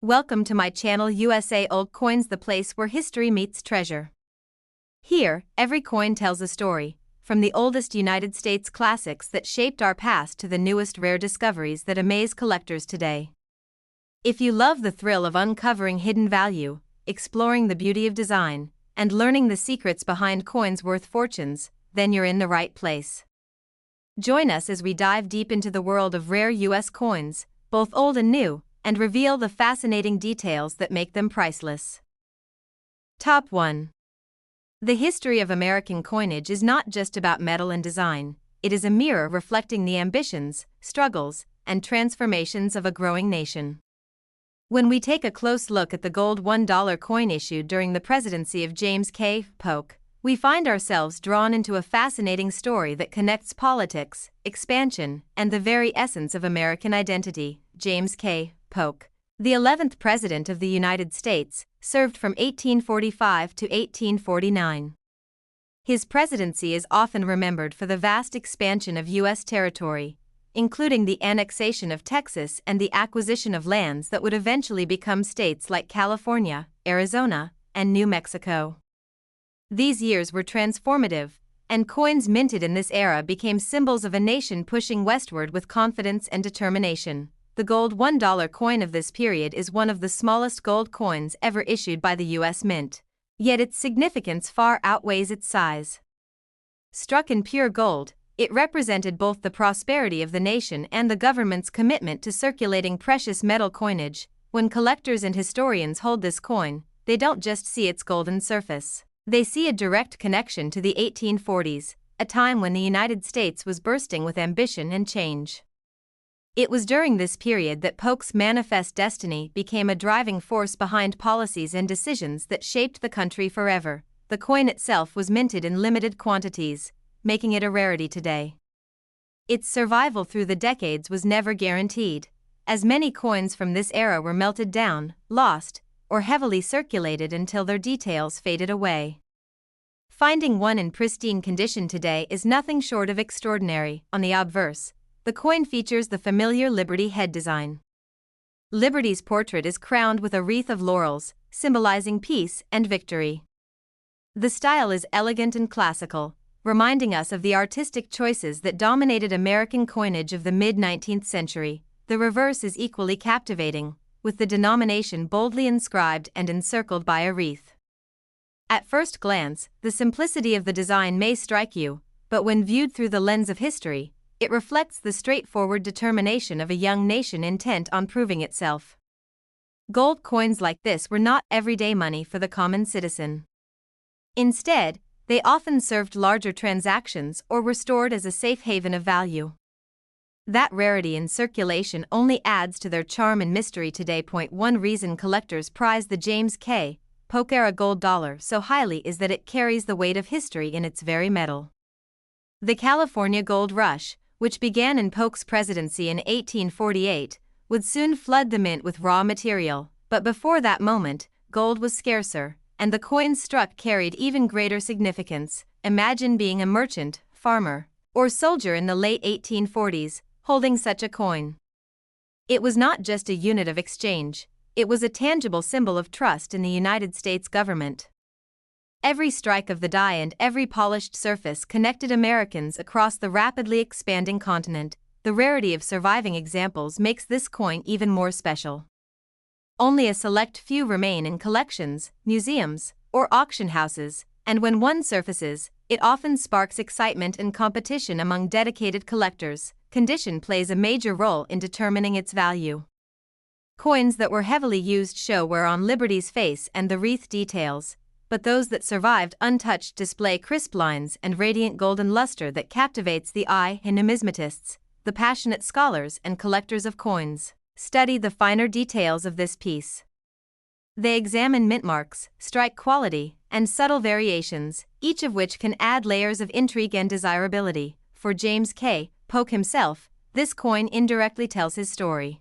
Welcome to my channel USA Old Coins, the place where history meets treasure. Here, every coin tells a story, from the oldest United States classics that shaped our past to the newest rare discoveries that amaze collectors today. If you love the thrill of uncovering hidden value, exploring the beauty of design, and learning the secrets behind coins worth fortunes, then you're in the right place. Join us as we dive deep into the world of rare U.S. coins, both old and new, and reveal the fascinating details that make them priceless. Top 1. The history of American coinage is not just about metal and design, it is a mirror reflecting the ambitions, struggles, and transformations of a growing nation. When we take a close look at the gold $1 coin issued during the presidency of James K. Polk, we find ourselves drawn into a fascinating story that connects politics, expansion, and the very essence of American identity. James K. Polk, the 11th President of the United States, served from 1845 to 1849. His presidency is often remembered for the vast expansion of U.S. territory, including the annexation of Texas and the acquisition of lands that would eventually become states like California, Arizona, and New Mexico. These years were transformative, and coins minted in this era became symbols of a nation pushing westward with confidence and determination. The gold $1 coin of this period is one of the smallest gold coins ever issued by the U.S. Mint, yet its significance far outweighs its size. Struck in pure gold, it represented both the prosperity of the nation and the government's commitment to circulating precious metal coinage. When collectors and historians hold this coin, they don't just see its golden surface. They see a direct connection to the 1840s, a time when the United States was bursting with ambition and change. It was during this period that Polk's manifest destiny became a driving force behind policies and decisions that shaped the country forever. The coin itself was minted in limited quantities, making it a rarity today. Its survival through the decades was never guaranteed, as many coins from this era were melted down, lost, or heavily circulated until their details faded away. Finding one in pristine condition today is nothing short of extraordinary. On the obverse, the coin features the familiar Liberty head design. Liberty's portrait is crowned with a wreath of laurels, symbolizing peace and victory. The style is elegant and classical, reminding us of the artistic choices that dominated American coinage of the mid-19th century. The reverse is equally captivating, with the denomination boldly inscribed and encircled by a wreath. At first glance, the simplicity of the design may strike you, but when viewed through the lens of history, it reflects the straightforward determination of a young nation intent on proving itself. Gold coins like this were not everyday money for the common citizen. Instead, they often served larger transactions or were stored as a safe haven of value. That rarity in circulation only adds to their charm and mystery today. One reason collectors prize the James K. Polk era gold dollar so highly is that it carries the weight of history in its very metal. The California Gold Rush, which began in Polk's presidency in 1848, would soon flood the mint with raw material, but before that moment, gold was scarcer, and the coins struck carried even greater significance. Imagine being a merchant, farmer, or soldier in the late 1840s, holding such a coin. It was not just a unit of exchange, it was a tangible symbol of trust in the United States government. Every strike of the die and every polished surface connected Americans across the rapidly expanding continent. The rarity of surviving examples makes this coin even more special. Only a select few remain in collections, museums, or auction houses, and when one surfaces, it often sparks excitement and competition among dedicated collectors. Condition plays a major role in determining its value. Coins that were heavily used show wear on Liberty's face and the wreath details, but those that survived untouched display crisp lines and radiant golden luster that captivates the eye. And numismatists, the passionate scholars and collectors of coins, study the finer details of this piece. They examine mint marks, strike quality, and subtle variations, each of which can add layers of intrigue and desirability. For James K. Polk himself, this coin indirectly tells his story.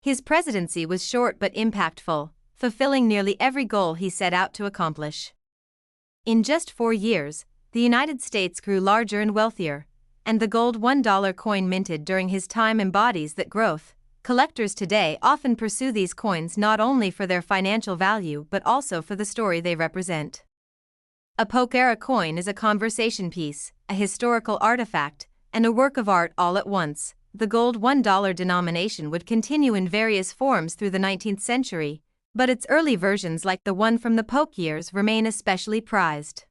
His presidency was short but impactful, fulfilling nearly every goal he set out to accomplish. In just 4 years, the United States grew larger and wealthier, and the gold $1 coin minted during his time embodies that growth, Collectors today often pursue these coins not only for their financial value but also for the story they represent. A Polk-era coin is a conversation piece, a historical artifact, and a work of art all at once. The gold $1 denomination would continue in various forms through the 19th century, but its early versions, like the one from the Polk years, remain especially prized.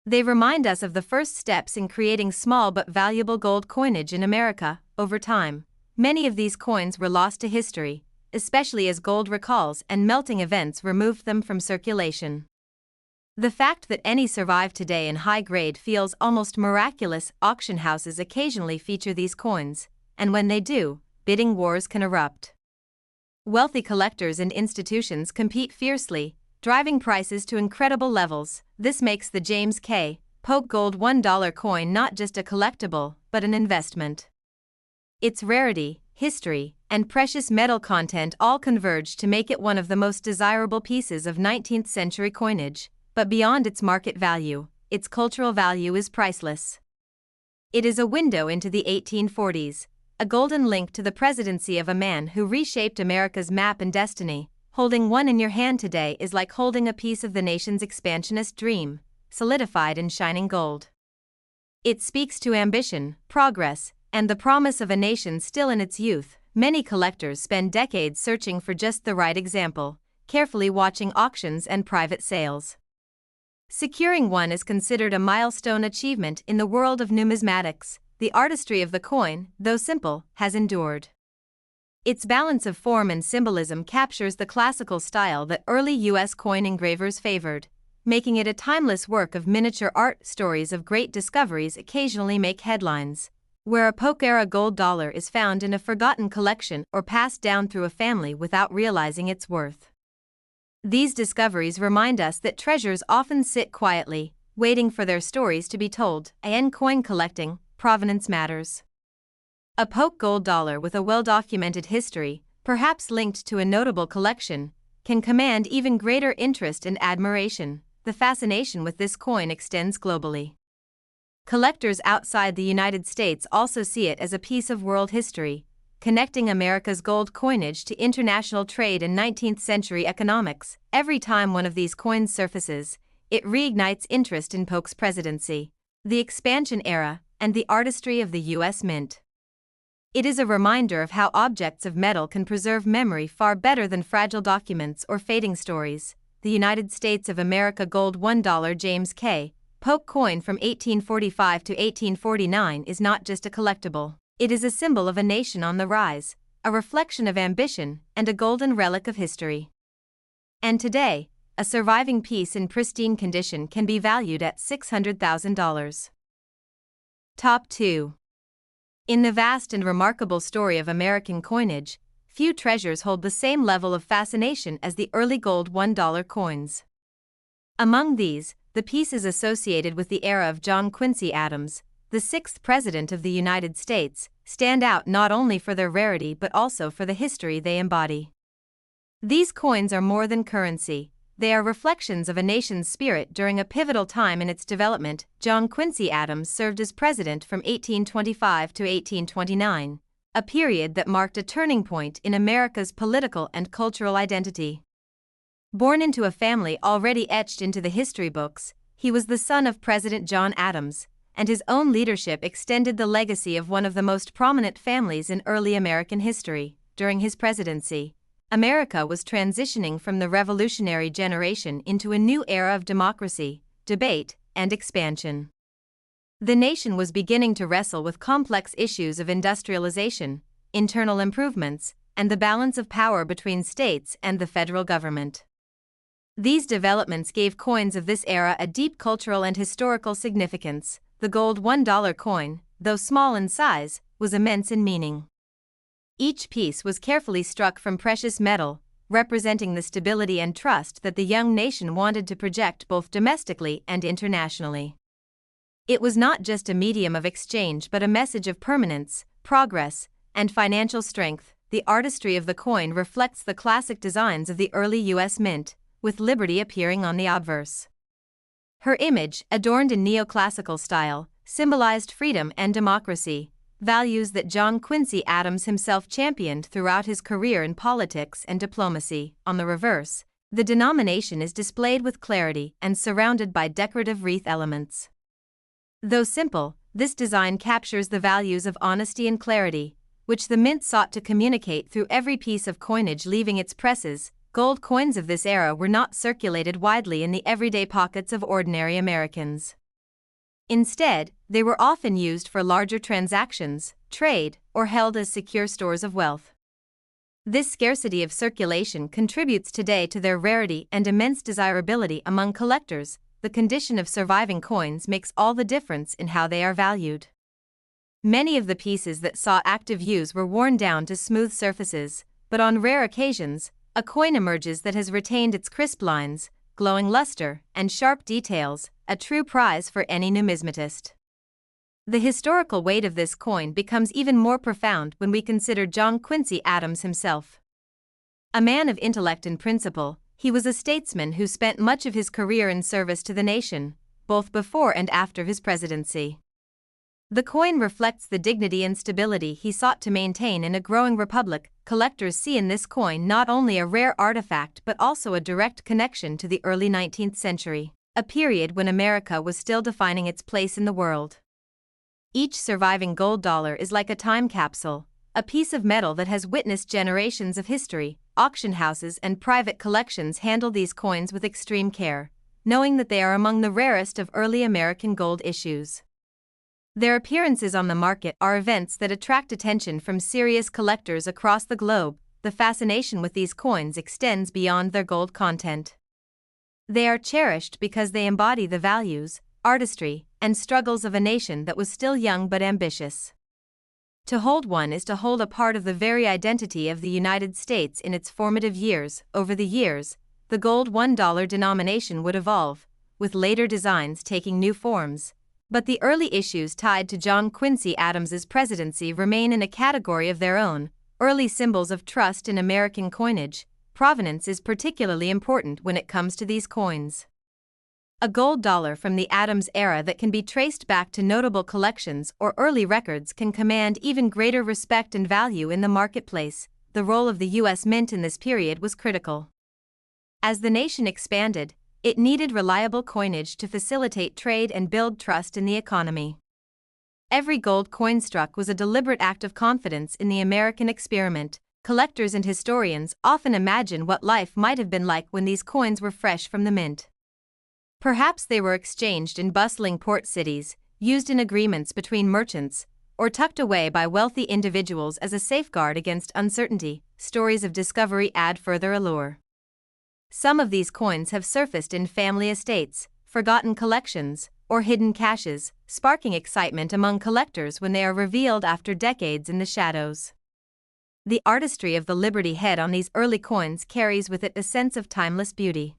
They remind us of the first steps in creating small but valuable gold coinage in America. Over time, many of these coins were lost to history, especially as gold recalls and melting events removed them from circulation. The fact that any survive today in high grade feels almost miraculous. Auction houses occasionally feature these coins, and when they do, bidding wars can erupt. Wealthy collectors and institutions compete fiercely, driving prices to incredible levels. This makes the James K. Polk gold $1 coin not just a collectible, but an investment. Its rarity, history, and precious metal content all converge to make it one of the most desirable pieces of 19th century coinage. But beyond its market value, its cultural value is priceless. It is a window into the 1840s, a golden link to the presidency of a man who reshaped America's map and destiny. Holding one in your hand today is like holding a piece of the nation's expansionist dream, solidified in shining gold. It speaks to ambition, progress, and the promise of a nation still in its youth. Many collectors spend decades searching for just the right example, carefully watching auctions and private sales. Securing one is considered a milestone achievement in the world of numismatics. The artistry of the coin, though simple, has endured. Its balance of form and symbolism captures the classical style that early U.S. coin engravers favored, making it a timeless work of miniature art. Stories of great discoveries occasionally make headlines, where a Polk-era gold dollar is found in a forgotten collection or passed down through a family without realizing its worth. These discoveries remind us that treasures often sit quietly, waiting for their stories to be told. In coin collecting, provenance matters. A Polk gold dollar with a well-documented history, perhaps linked to a notable collection, can command even greater interest and admiration. The fascination with this coin extends globally. Collectors outside the United States also see it as a piece of world history, connecting America's gold coinage to international trade and 19th century economics. Every time one of these coins surfaces, it reignites interest in Polk's presidency, the expansion era, and the artistry of the U.S. Mint. It is a reminder of how objects of metal can preserve memory far better than fragile documents or fading stories. The United States of America gold $1 James K. Polk coin from 1845 to 1849 is not just a collectible. It is a symbol of a nation on the rise, a reflection of ambition, and a golden relic of history. And today, a surviving piece in pristine condition can be valued at $600,000. Top 2. In the vast and remarkable story of American coinage, few treasures hold the same level of fascination as the early gold $1 coins. Among these, the pieces associated with the era of John Quincy Adams, the sixth President of the United States, stand out not only for their rarity but also for the history they embody. These coins are more than currency, they are reflections of a nation's spirit during a pivotal time in its development. John Quincy Adams served as president from 1825 to 1829, a period that marked a turning point in America's political and cultural identity. Born into a family already etched into the history books, he was the son of President John Adams, and his own leadership extended the legacy of one of the most prominent families in early American history. During his presidency, America was transitioning from the revolutionary generation into a new era of democracy, debate, and expansion. The nation was beginning to wrestle with complex issues of industrialization, internal improvements, and the balance of power between states and the federal government. These developments gave coins of this era a deep cultural and historical significance. The gold $1 coin, though small in size, was immense in meaning. Each piece was carefully struck from precious metal, representing the stability and trust that the young nation wanted to project both domestically and internationally. It was not just a medium of exchange but a message of permanence, progress, and financial strength. The artistry of the coin reflects the classic designs of the early U.S. Mint, with liberty appearing on the obverse. Her image, adorned in neoclassical style, symbolized freedom and democracy. values that John Quincy Adams himself championed throughout his career in politics and diplomacy. On the reverse, the denomination is displayed with clarity and surrounded by decorative wreath elements. Though simple, this design captures the values of honesty and clarity, which the mint sought to communicate through every piece of coinage leaving its presses. Gold coins of this era were not circulated widely in the everyday pockets of ordinary Americans. Instead, they were often used for larger transactions, trade, or held as secure stores of wealth. This scarcity of circulation contributes today to their rarity and immense desirability among collectors. The condition of surviving coins makes all the difference in how they are valued. Many of the pieces that saw active use were worn down to smooth surfaces, but on rare occasions, a coin emerges that has retained its crisp lines, glowing luster, and sharp details, a true prize for any numismatist. The historical weight of this coin becomes even more profound when we consider John Quincy Adams himself. A man of intellect and principle, he was a statesman who spent much of his career in service to the nation, both before and after his presidency. The coin reflects the dignity and stability he sought to maintain in a growing republic. Collectors see in this coin not only a rare artifact but also a direct connection to the early 19th century, a period when America was still defining its place in the world. Each surviving gold dollar is like a time capsule, a piece of metal that has witnessed generations of history. Auction houses and private collections handle these coins with extreme care, knowing that they are among the rarest of early American gold issues. Their appearances on the market are events that attract attention from serious collectors across the globe. The fascination with these coins extends beyond their gold content. They are cherished because they embody the values, artistry, and struggles of a nation that was still young but ambitious. To hold one is to hold a part of the very identity of the United States in its formative years. Over the years, the gold $1 denomination would evolve, with later designs taking new forms. But the early issues tied to John Quincy Adams's presidency remain in a category of their own. Early symbols of trust in American coinage. Provenance is particularly important when it comes to these coins. A gold dollar from the Adams era that can be traced back to notable collections or early records can command even greater respect and value in the marketplace. The role of the U.S. Mint in this period was critical. As the nation expanded, it needed reliable coinage to facilitate trade and build trust in the economy. Every gold coin struck was a deliberate act of confidence in the American experiment. Collectors and historians often imagine what life might have been like when these coins were fresh from the mint. Perhaps they were exchanged in bustling port cities, used in agreements between merchants, or tucked away by wealthy individuals as a safeguard against uncertainty. Stories of discovery add further allure. Some of these coins have surfaced in family estates, forgotten collections, or hidden caches, sparking excitement among collectors when they are revealed after decades in the shadows. The artistry of the Liberty head on these early coins carries with it a sense of timeless beauty.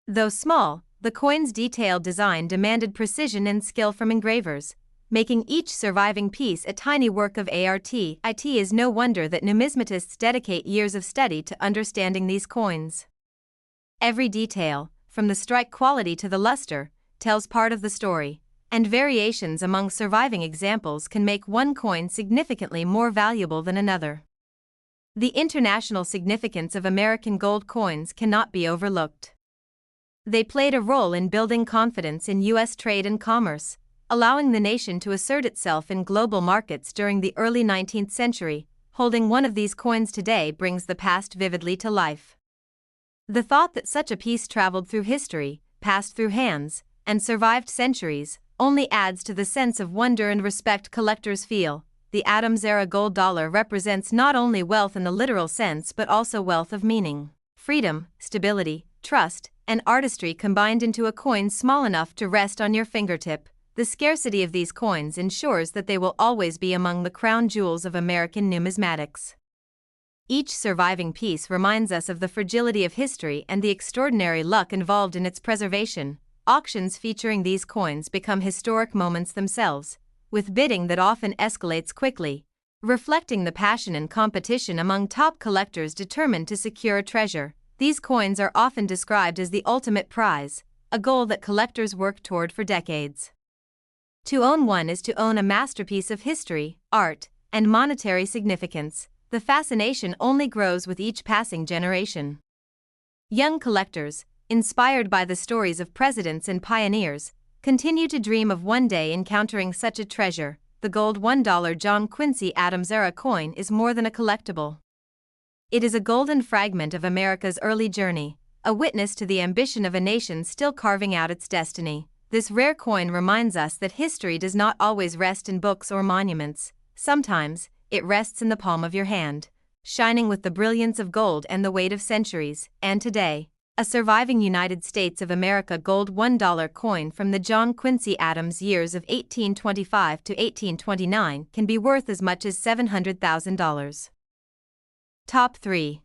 Though small, the coin's detailed design demanded precision and skill from engravers, making each surviving piece a tiny work of art. It is no wonder that numismatists dedicate years of study to understanding these coins. Every detail, from the strike quality to the luster, tells part of the story, and variations among surviving examples can make one coin significantly more valuable than another. The international significance of American gold coins cannot be overlooked. They played a role in building confidence in U.S. trade and commerce, allowing the nation to assert itself in global markets during the early 19th century. Holding one of these coins today brings the past vividly to life. The thought that such a piece traveled through history, passed through hands, and survived centuries, only adds to the sense of wonder and respect collectors feel. The Adams-era gold dollar represents not only wealth in the literal sense but also wealth of meaning, freedom, stability, trust, and artistry combined into a coin small enough to rest on your fingertip. The scarcity of these coins ensures that they will always be among the crown jewels of American numismatics. Each surviving piece reminds us of the fragility of history and the extraordinary luck involved in its preservation. Auctions featuring these coins become historic moments themselves, with bidding that often escalates quickly, reflecting the passion and competition among top collectors determined to secure a treasure. These coins are often described as the ultimate prize, a goal that collectors work toward for decades. To own one is to own a masterpiece of history, art, and monetary significance. The fascination only grows with each passing generation. Young collectors, inspired by the stories of presidents and pioneers, continue to dream of one day encountering such a treasure. The gold $1 John Quincy Adams era coin is more than a collectible. It is a golden fragment of America's early journey, a witness to the ambition of a nation still carving out its destiny. This rare coin reminds us that history does not always rest in books or monuments. Sometimes, it rests in the palm of your hand, shining with the brilliance of gold and the weight of centuries. And today, a surviving United States of America gold $1 coin from the John Quincy Adams years of 1825 to 1829 can be worth as much as $700,000. Top 3.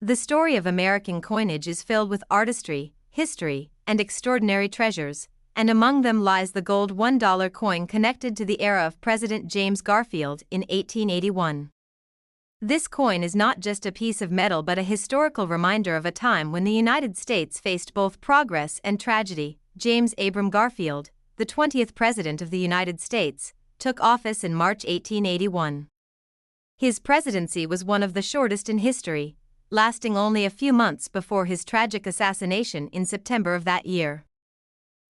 The story of American coinage is filled with artistry, history, and extraordinary treasures, and among them lies the gold $1 coin connected to the era of President James Garfield in 1881. This coin is not just a piece of metal but a historical reminder of a time when the United States faced both progress and tragedy. James Abram Garfield, the 20th President of the United States, took office in March 1881. His presidency was one of the shortest in history, lasting only a few months before his tragic assassination in September of that year.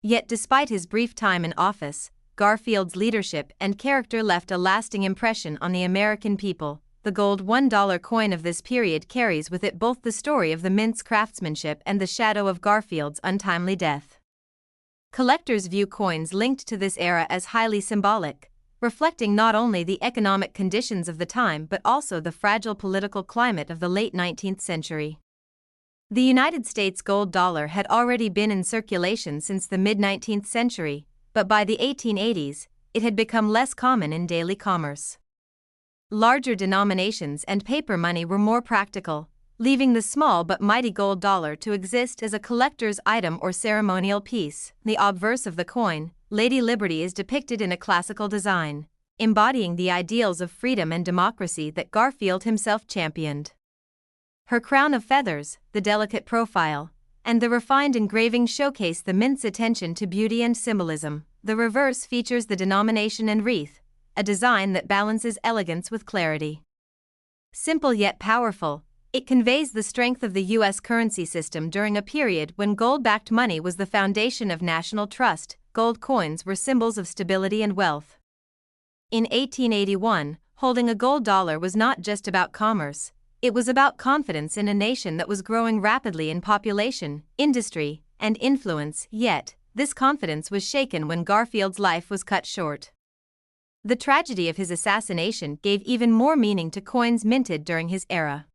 Yet despite his brief time in office, Garfield's leadership and character left a lasting impression on the American people. The gold $1 coin of this period carries with it both the story of the mint's craftsmanship and the shadow of Garfield's untimely death. Collectors view coins linked to this era as highly symbolic, reflecting not only the economic conditions of the time but also the fragile political climate of the late 19th century. The United States gold dollar had already been in circulation since the mid-19th century, but by the 1880s, it had become less common in daily commerce. Larger denominations and paper money were more practical, leaving the small but mighty gold dollar to exist as a collector's item or ceremonial piece. The obverse of the coin, Lady Liberty, is depicted in a classical design, embodying the ideals of freedom and democracy that Garfield himself championed. Her crown of feathers, the delicate profile, and the refined engraving showcase the mint's attention to beauty and symbolism. The reverse features the denomination and wreath, a design that balances elegance with clarity. Simple yet powerful, it conveys the strength of the U.S. currency system during a period when gold-backed money was the foundation of national trust. Gold coins were symbols of stability and wealth. In 1881, holding a gold dollar was not just about commerce, it was about confidence in a nation that was growing rapidly in population, industry, and influence. Yet, this confidence was shaken when Garfield's life was cut short. The tragedy of his assassination gave even more meaning to coins minted during his era.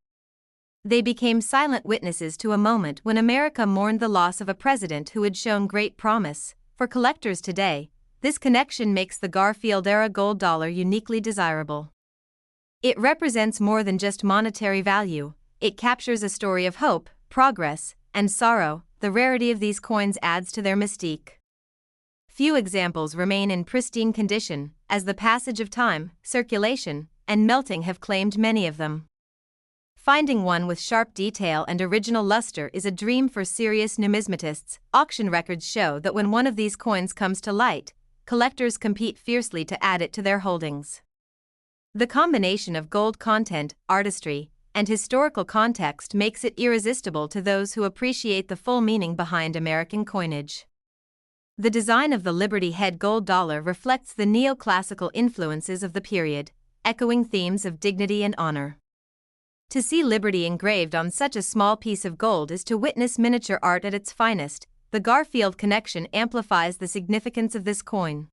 They became silent witnesses to a moment when America mourned the loss of a president who had shown great promise. For collectors today, this connection makes the Garfield-era gold dollar uniquely desirable. It represents more than just monetary value, it captures a story of hope, progress, and sorrow. The rarity of these coins adds to their mystique. Few examples remain in pristine condition, as the passage of time, circulation, and melting have claimed many of them. Finding one with sharp detail and original luster is a dream for serious numismatists. Auction records show that when one of these coins comes to light, collectors compete fiercely to add it to their holdings. The combination of gold content, artistry, and historical context makes it irresistible to those who appreciate the full meaning behind American coinage. The design of the Liberty Head gold dollar reflects the neoclassical influences of the period, echoing themes of dignity and honor. To see Liberty engraved on such a small piece of gold is to witness miniature art at its finest. The Garfield connection amplifies the significance of this coin.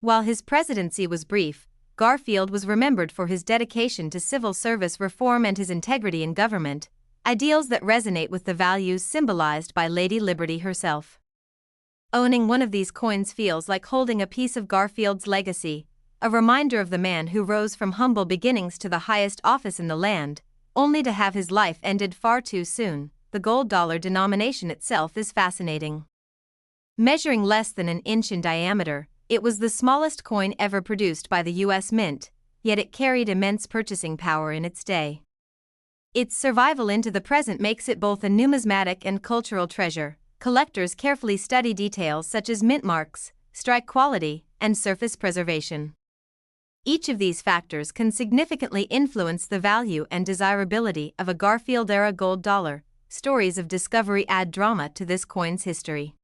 While his presidency was brief, Garfield was remembered for his dedication to civil service reform and his integrity in government, ideals that resonate with the values symbolized by Lady Liberty herself. Owning one of these coins feels like holding a piece of Garfield's legacy, a reminder of the man who rose from humble beginnings to the highest office in the land, only to have his life ended far too soon. The gold dollar denomination itself is fascinating. Measuring less than an inch in diameter, it was the smallest coin ever produced by the U.S. Mint, yet it carried immense purchasing power in its day. Its survival into the present makes it both a numismatic and cultural treasure. Collectors carefully study details such as mint marks, strike quality, and surface preservation. Each of these factors can significantly influence the value and desirability of a Garfield-era gold dollar. Stories of discovery add drama to this coin's history.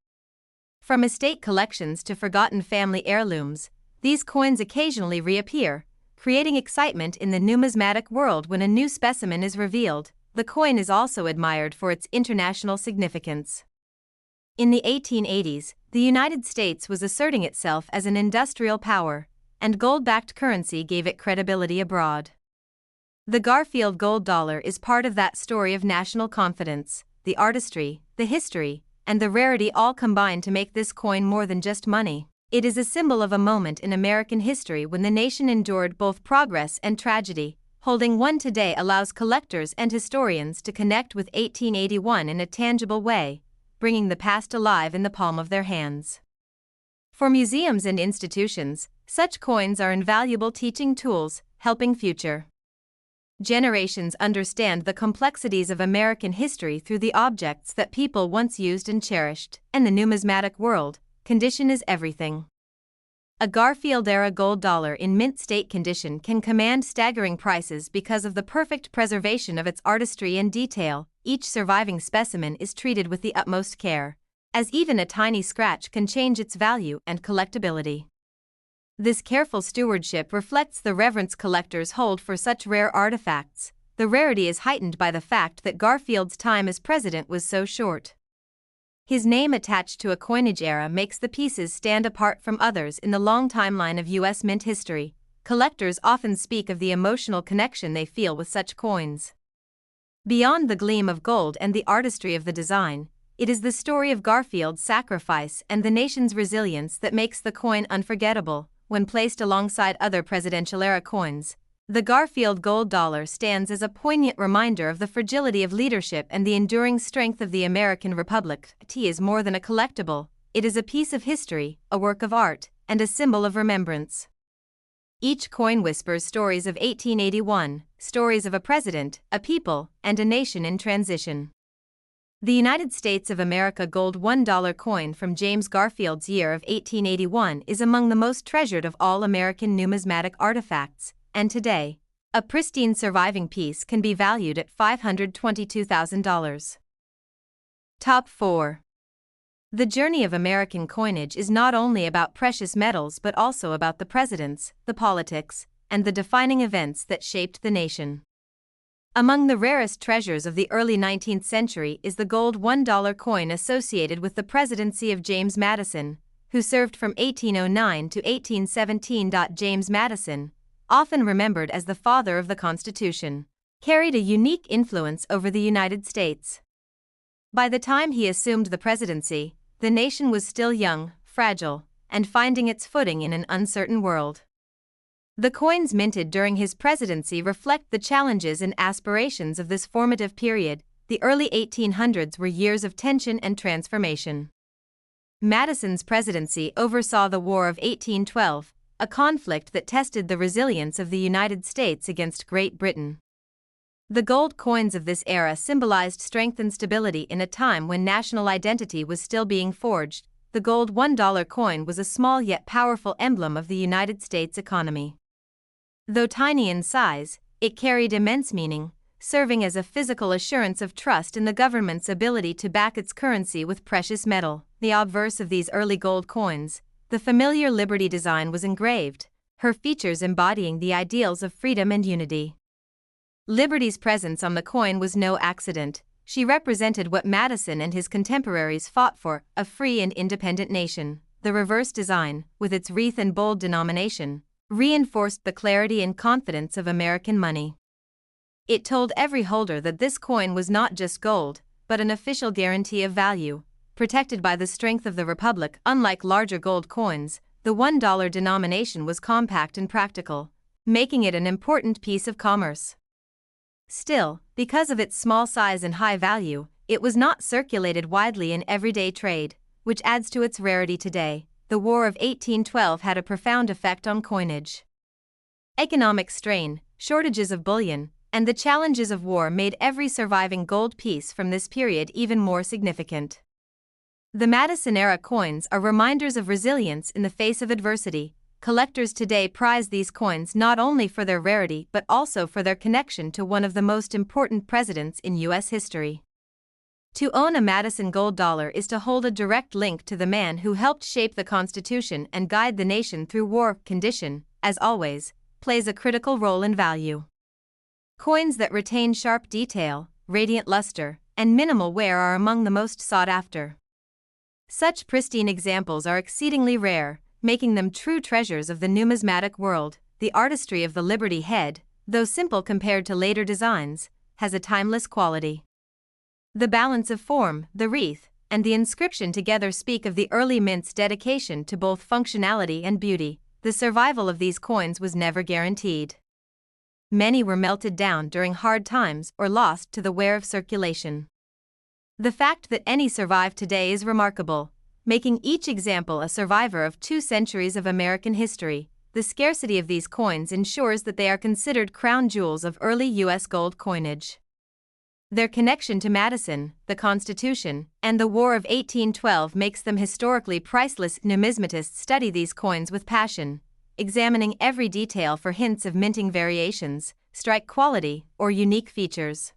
From estate collections to forgotten family heirlooms, these coins occasionally reappear, creating excitement in the numismatic world when a new specimen is revealed. The coin is also admired for its international significance. In the 1880s, the United States was asserting itself as an industrial power, and gold-backed currency gave it credibility abroad. The Garfield gold dollar is part of that story of national confidence. The artistry, the history, and the rarity all combine to make this coin more than just money. It is a symbol of a moment in American history when the nation endured both progress and tragedy. Holding one today allows collectors and historians to connect with 1881 in a tangible way, bringing the past alive in the palm of their hands. For museums and institutions, such coins are invaluable teaching tools, helping future generations understand the complexities of American history through the objects that people once used and cherished. In the numismatic world, condition is everything. A Garfield-era gold dollar in mint state condition can command staggering prices because of the perfect preservation of its artistry and detail. Each surviving specimen is treated with the utmost care, as even a tiny scratch can change its value and collectability. This careful stewardship reflects the reverence collectors hold for such rare artifacts. The rarity is heightened by the fact that Garfield's time as president was so short. His name attached to a coinage era makes the pieces stand apart from others in the long timeline of U.S. mint history. Collectors often speak of the emotional connection they feel with such coins. Beyond the gleam of gold and the artistry of the design, it is the story of Garfield's sacrifice and the nation's resilience that makes the coin unforgettable. When placed alongside other presidential-era coins, the Garfield gold dollar stands as a poignant reminder of the fragility of leadership and the enduring strength of the American Republic. It is more than a collectible, it is a piece of history, a work of art, and a symbol of remembrance. Each coin whispers stories of 1881, stories of a president, a people, and a nation in transition. The United States of America gold $1 coin from James Garfield's year of 1881 is among the most treasured of all American numismatic artifacts, and today, a pristine surviving piece can be valued at $522,000. Top 4. The journey of American coinage is not only about precious metals but also about the presidents, the politics, and the defining events that shaped the nation. Among the rarest treasures of the early 19th century is the gold $1 coin associated with the presidency of James Madison, who served from 1809 to 1817. James Madison, often remembered as the father of the Constitution, carried a unique influence over the United States. By the time he assumed the presidency, the nation was still young, fragile, and finding its footing in an uncertain world. The coins minted during his presidency reflect the challenges and aspirations of this formative period. The early 1800s were years of tension and transformation. Madison's presidency oversaw the War of 1812, a conflict that tested the resilience of the United States against Great Britain. The gold coins of this era symbolized strength and stability in a time when national identity was still being forged. The gold $1 coin was a small yet powerful emblem of the United States economy. Though tiny in size, it carried immense meaning, serving as a physical assurance of trust in the government's ability to back its currency with precious metal. The obverse of these early gold coins, the familiar Liberty design was engraved, her features embodying the ideals of freedom and unity. Liberty's presence on the coin was no accident. She represented what Madison and his contemporaries fought for, a free and independent nation. The reverse design, with its wreath and bold denomination, reinforced the clarity and confidence of American money. It told every holder that this coin was not just gold, but an official guarantee of value, protected by the strength of the Republic. Unlike larger gold coins, the $1 denomination was compact and practical, making it an important piece of commerce. Still, because of its small size and high value, it was not circulated widely in everyday trade, which adds to its rarity today. The War of 1812 had a profound effect on coinage. Economic strain, shortages of bullion, and the challenges of war made every surviving gold piece from this period even more significant. The Madison-era coins are reminders of resilience in the face of adversity. Collectors today prize these coins not only for their rarity but also for their connection to one of the most important presidents in U.S. history. To own a Madison gold dollar is to hold a direct link to the man who helped shape the Constitution and guide the nation through war. Condition, as always, plays a critical role in value. Coins that retain sharp detail, radiant luster, and minimal wear are among the most sought after. Such pristine examples are exceedingly rare, making them true treasures of the numismatic world. The artistry of the Liberty head, though simple compared to later designs, has a timeless quality. The balance of form, the wreath, and the inscription together speak of the early mint's dedication to both functionality and beauty. The survival of these coins was never guaranteed. Many were melted down during hard times or lost to the wear of circulation. The fact that any survive today is remarkable, making each example a survivor of 2 centuries of American history. The scarcity of these coins ensures that they are considered crown jewels of early U.S. gold coinage. Their connection to Madison, the Constitution, and the War of 1812 makes them historically priceless. Numismatists study these coins with passion, examining every detail for hints of minting variations, strike quality, or unique features.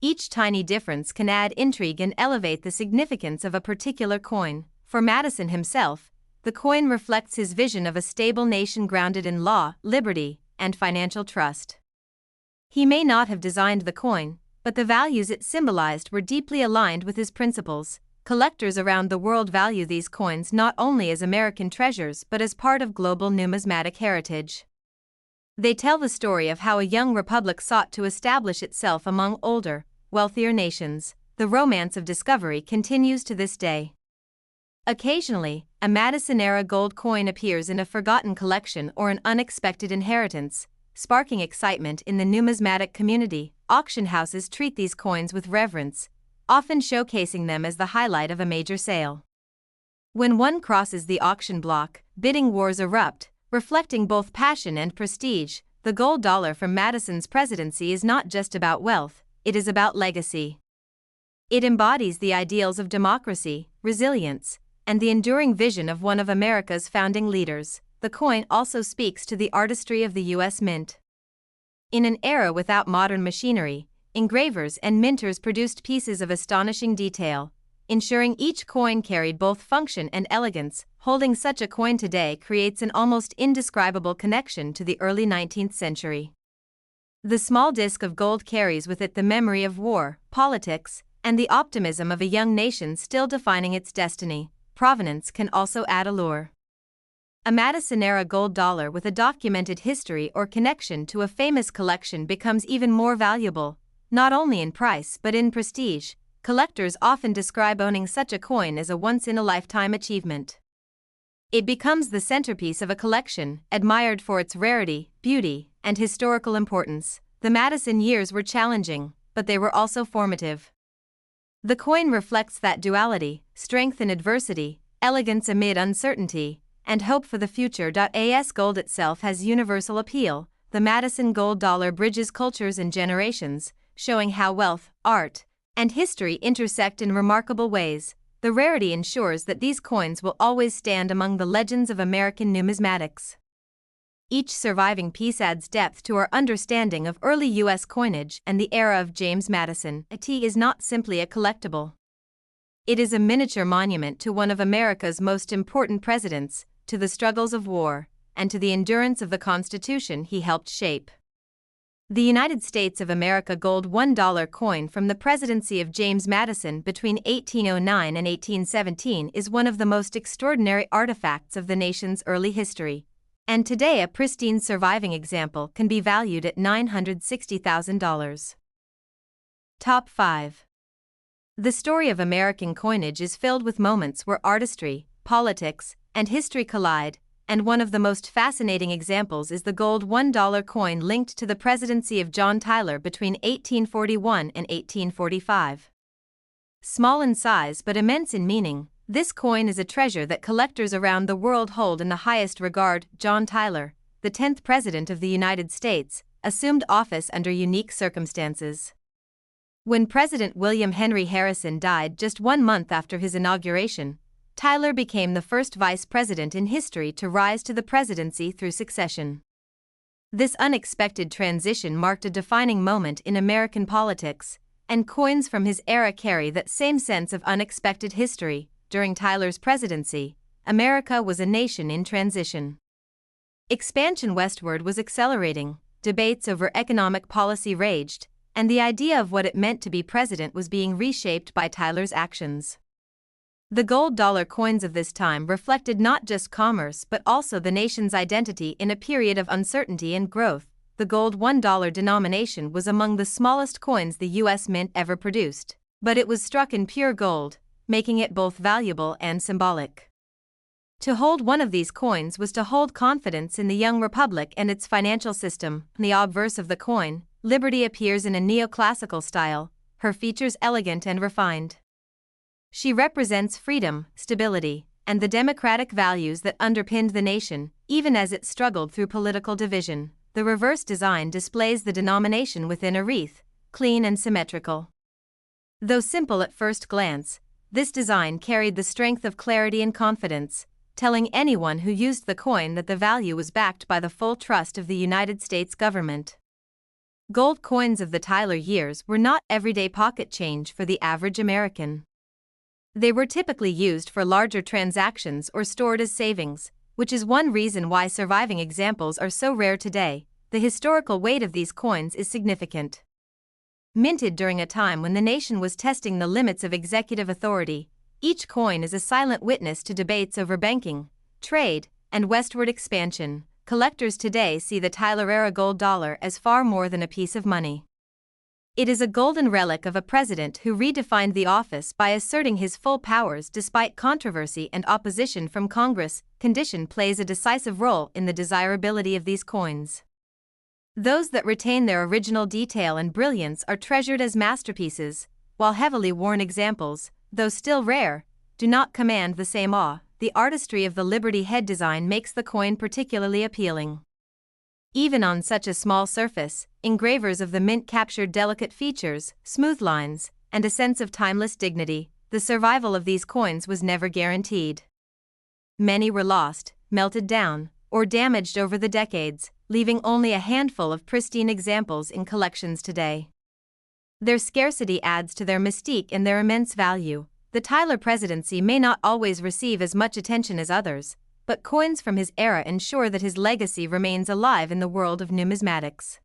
Each tiny difference can add intrigue and elevate the significance of a particular coin. For Madison himself, the coin reflects his vision of a stable nation grounded in law, liberty, and financial trust. He may not have designed the coin, but the values it symbolized were deeply aligned with his principles. Collectors around the world value these coins not only as American treasures but as part of global numismatic heritage. They tell the story of how a young republic sought to establish itself among older, wealthier nations. The romance of discovery continues to this day. Occasionally, a Madison-era gold coin appears in a forgotten collection or an unexpected inheritance, sparking excitement in the numismatic community. Auction houses treat these coins with reverence, often showcasing them as the highlight of a major sale. When one crosses the auction block, bidding wars erupt, reflecting both passion and prestige. The gold dollar from Madison's presidency is not just about wealth, it is about legacy. It embodies the ideals of democracy, resilience, and the enduring vision of one of America's founding leaders. The coin also speaks to the artistry of the U.S. Mint. In an era without modern machinery, engravers and minters produced pieces of astonishing detail, ensuring each coin carried both function and elegance. Holding such a coin today creates an almost indescribable connection to the early 19th century. The small disc of gold carries with it the memory of war, politics, and the optimism of a young nation still defining its destiny. Provenance can also add allure. A Madison-era gold dollar with a documented history or connection to a famous collection becomes even more valuable, not only in price but in prestige. Collectors often describe owning such a coin as a once-in-a-lifetime achievement. It becomes the centerpiece of a collection, admired for its rarity, beauty, and historical importance. The Madison years were challenging, but they were also formative. The coin reflects that duality, strength in adversity, elegance amid uncertainty, and hope for the future. As gold itself has universal appeal, the Madison gold dollar bridges cultures and generations, showing how wealth, art, and history intersect in remarkable ways. The rarity ensures that these coins will always stand among the legends of American numismatics. Each surviving piece adds depth to our understanding of early U.S. coinage and the era of James Madison. A tea is not simply a collectible. It is a miniature monument to one of America's most important presidents, to the struggles of war, and to the endurance of the Constitution he helped shape. The United States of America gold $1 coin from the presidency of James Madison between 1809 and 1817 is one of the most extraordinary artifacts of the nation's early history, and today a pristine surviving example can be valued at $960,000. Top 5. The story of American coinage is filled with moments where artistry, politics, and history collide, and one of the most fascinating examples is the gold $1 coin linked to the presidency of John Tyler between 1841 and 1845. Small in size but immense in meaning, this coin is a treasure that collectors around the world hold in the highest regard. John Tyler, the 10th President of the United States, assumed office under unique circumstances. When President William Henry Harrison died just 1 month after his inauguration, Tyler became the first vice president in history to rise to the presidency through succession. This unexpected transition marked a defining moment in American politics, and coins from his era carry that same sense of unexpected history. During Tyler's presidency, America was a nation in transition. Expansion westward was accelerating, debates over economic policy raged, and the idea of what it meant to be president was being reshaped by Tyler's actions. The gold dollar coins of this time reflected not just commerce but also the nation's identity in a period of uncertainty and growth. The gold $1 denomination was among the smallest coins the U.S. Mint ever produced, but it was struck in pure gold, making it both valuable and symbolic. To hold one of these coins was to hold confidence in the young republic and its financial system. In the obverse of the coin, Liberty appears in a neoclassical style, her features elegant and refined. She represents freedom, stability, and the democratic values that underpinned the nation, even as it struggled through political division. The reverse design displays the denomination within a wreath, clean and symmetrical. Though simple at first glance, this design carried the strength of clarity and confidence, telling anyone who used the coin that the value was backed by the full trust of the United States government. Gold coins of the Tyler years were not everyday pocket change for the average American. They were typically used for larger transactions or stored as savings, which is one reason why surviving examples are so rare today. The historical weight of these coins is significant. Minted during a time when the nation was testing the limits of executive authority, each coin is a silent witness to debates over banking, trade, and westward expansion. Collectors today see the Tyler-era gold dollar as far more than a piece of money. It is a golden relic of a president who redefined the office by asserting his full powers despite controversy and opposition from Congress. Condition plays a decisive role in the desirability of these coins. Those that retain their original detail and brilliance are treasured as masterpieces, while heavily worn examples, though still rare, do not command the same awe. The artistry of the Liberty head design makes the coin particularly appealing. Even on such a small surface, engravers of the mint captured delicate features, smooth lines, and a sense of timeless dignity. The survival of these coins was never guaranteed. Many were lost, melted down, or damaged over the decades, leaving only a handful of pristine examples in collections today. Their scarcity adds to their mystique and their immense value. The Tyler presidency may not always receive as much attention as others, but coins from his era ensure that his legacy remains alive in the world of numismatics.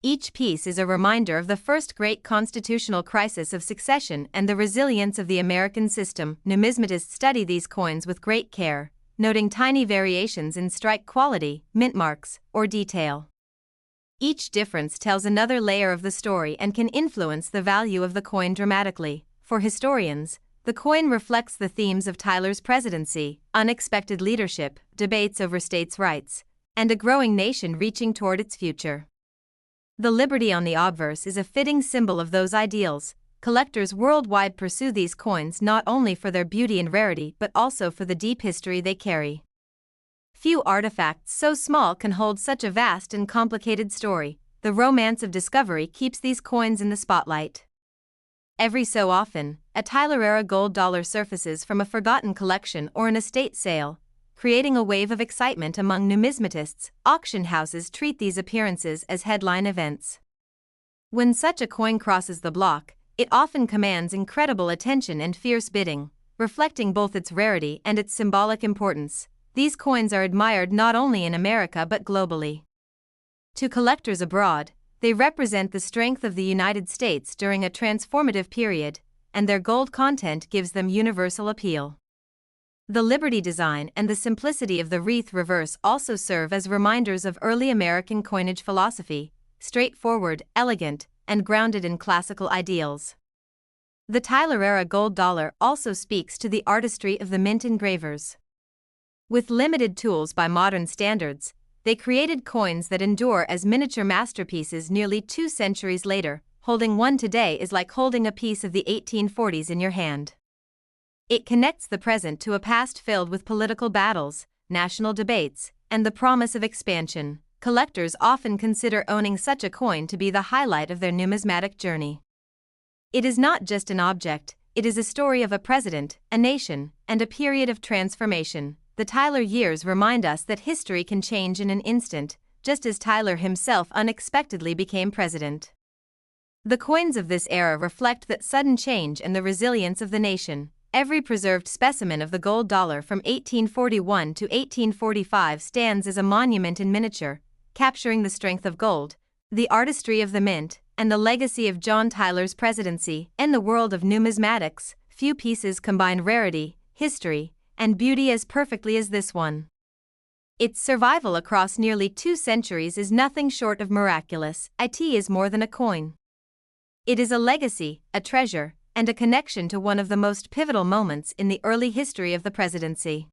Each piece is a reminder of the first great constitutional crisis of succession and the resilience of the American system. Numismatists study these coins with great care, noting tiny variations in strike quality, mint marks, or detail. Each difference tells another layer of the story and can influence the value of the coin dramatically. For historians, the coin reflects the themes of Tyler's presidency: unexpected leadership, debates over states' rights, and a growing nation reaching toward its future. The Liberty on the obverse is a fitting symbol of those ideals. Collectors worldwide pursue these coins not only for their beauty and rarity but also for the deep history they carry. Few artifacts so small can hold such a vast and complicated story. The romance of discovery keeps these coins in the spotlight. Every so often, a Tyler-era gold dollar surfaces from a forgotten collection or an estate sale, creating a wave of excitement among numismatists. Auction houses treat these appearances as headline events. When such a coin crosses the block, it often commands incredible attention and fierce bidding, reflecting both its rarity and its symbolic importance. These coins are admired not only in America but globally. To collectors abroad, they represent the strength of the United States during a transformative period, and their gold content gives them universal appeal. The Liberty design and the simplicity of the wreath reverse also serve as reminders of early American coinage philosophy: straightforward, elegant, and grounded in classical ideals. The Tyler-era gold dollar also speaks to the artistry of the mint engravers. With limited tools by modern standards, they created coins that endure as miniature masterpieces nearly 2 centuries later. Holding one today is like holding a piece of the 1840s in your hand. It connects the present to a past filled with political battles, national debates, and the promise of expansion. Collectors often consider owning such a coin to be the highlight of their numismatic journey. It is not just an object, it is a story of a president, a nation, and a period of transformation. The Taylor years remind us that history can change in an instant, just as Taylor himself unexpectedly became president. The coins of this era reflect that sudden change and the resilience of the nation. Every preserved specimen of the gold dollar from 1841 to 1845 stands as a monument in miniature, capturing the strength of gold, the artistry of the mint, and the legacy of John Taylor's presidency. In the world of numismatics, few pieces combine rarity, history, and beauty as perfectly as this one. Its survival across nearly 2 centuries is nothing short of miraculous. It is more than a coin. It is a legacy, a treasure, and a connection to one of the most pivotal moments in the early history of the presidency.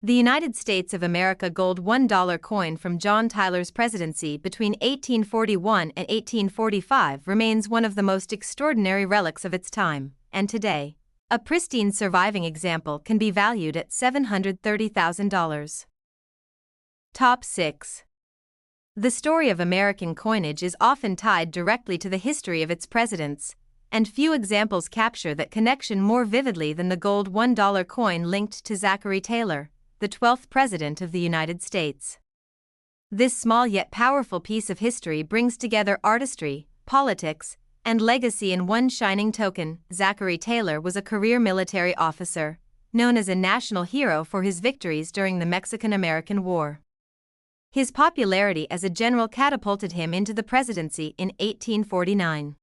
The United States of America gold $1 coin from John Taylor's presidency between 1841 and 1845 remains one of the most extraordinary relics of its time, and today, a pristine surviving example can be valued at $730,000. Top 6. The story of American coinage is often tied directly to the history of its presidents, and few examples capture that connection more vividly than the gold $1 coin linked to Zachary Taylor, the 12th President of the United States. This small yet powerful piece of history brings together artistry, politics, and legacy in one shining token. Zachary Taylor was a career military officer, known as a national hero for his victories during the Mexican-American War. His popularity as a general catapulted him into the presidency in 1849.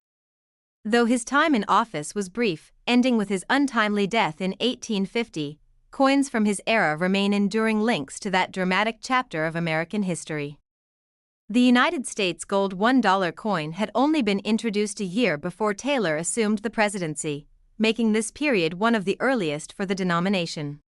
Though his time in office was brief, ending with his untimely death in 1850, coins from his era remain enduring links to that dramatic chapter of American history. The United States gold $1 coin had only been introduced a year before Taylor assumed the presidency, making this period one of the earliest for the denomination.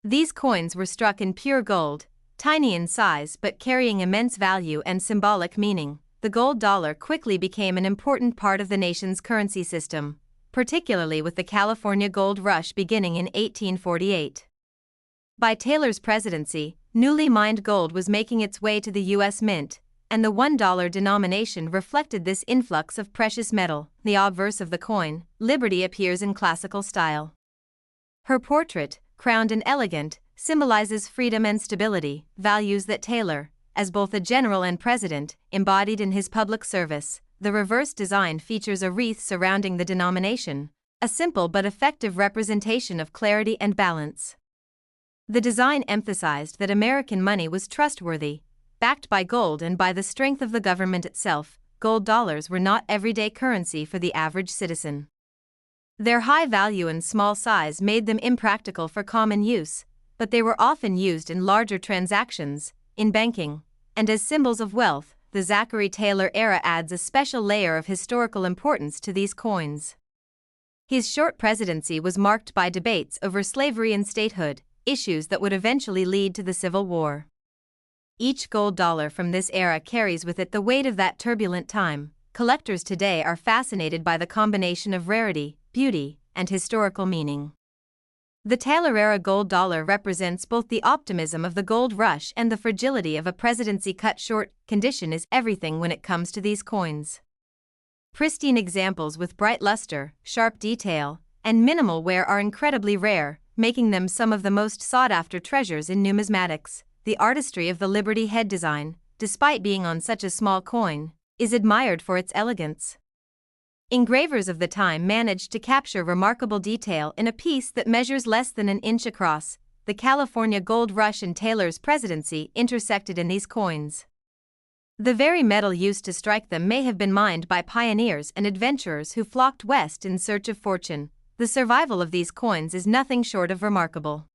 These coins were struck in pure gold, tiny in size but carrying immense value and symbolic meaning. The gold dollar quickly became an important part of the nation's currency system, particularly with the California gold rush beginning in 1848. By Taylor's presidency, newly mined gold was making its way to the U.S. Mint, and the $1 denomination reflected this influx of precious metal. The obverse of the coin, Liberty, appears in classical style. Her portrait, crowned and elegant, symbolizes freedom and stability, values that Taylor, as both a general and president, embodied in his public service. The reverse design features a wreath surrounding the denomination, a simple but effective representation of clarity and balance. The design emphasized that American money was trustworthy, backed by gold and by the strength of the government itself. Gold dollars were not everyday currency for the average citizen. Their high value and small size made them impractical for common use, but they were often used in larger transactions, in banking, and as symbols of wealth. The Zachary Taylor era adds a special layer of historical importance to these coins. His short presidency was marked by debates over slavery and statehood, issues that would eventually lead to the Civil War. Each gold dollar from this era carries with it the weight of that turbulent time. Collectors today are fascinated by the combination of rarity, beauty, and historical meaning. The Taylor-era gold dollar represents both the optimism of the gold rush and the fragility of a presidency cut short. Condition is everything when it comes to these coins. Pristine examples with bright luster, sharp detail, and minimal wear are incredibly rare, making them some of the most sought-after treasures in numismatics. The artistry of the Liberty head design, despite being on such a small coin, is admired for its elegance. Engravers of the time managed to capture remarkable detail in a piece that measures less than an inch across. The California gold rush and Taylor's presidency intersected in these coins. The very metal used to strike them may have been mined by pioneers and adventurers who flocked west in search of fortune. The survival of these coins is nothing short of remarkable.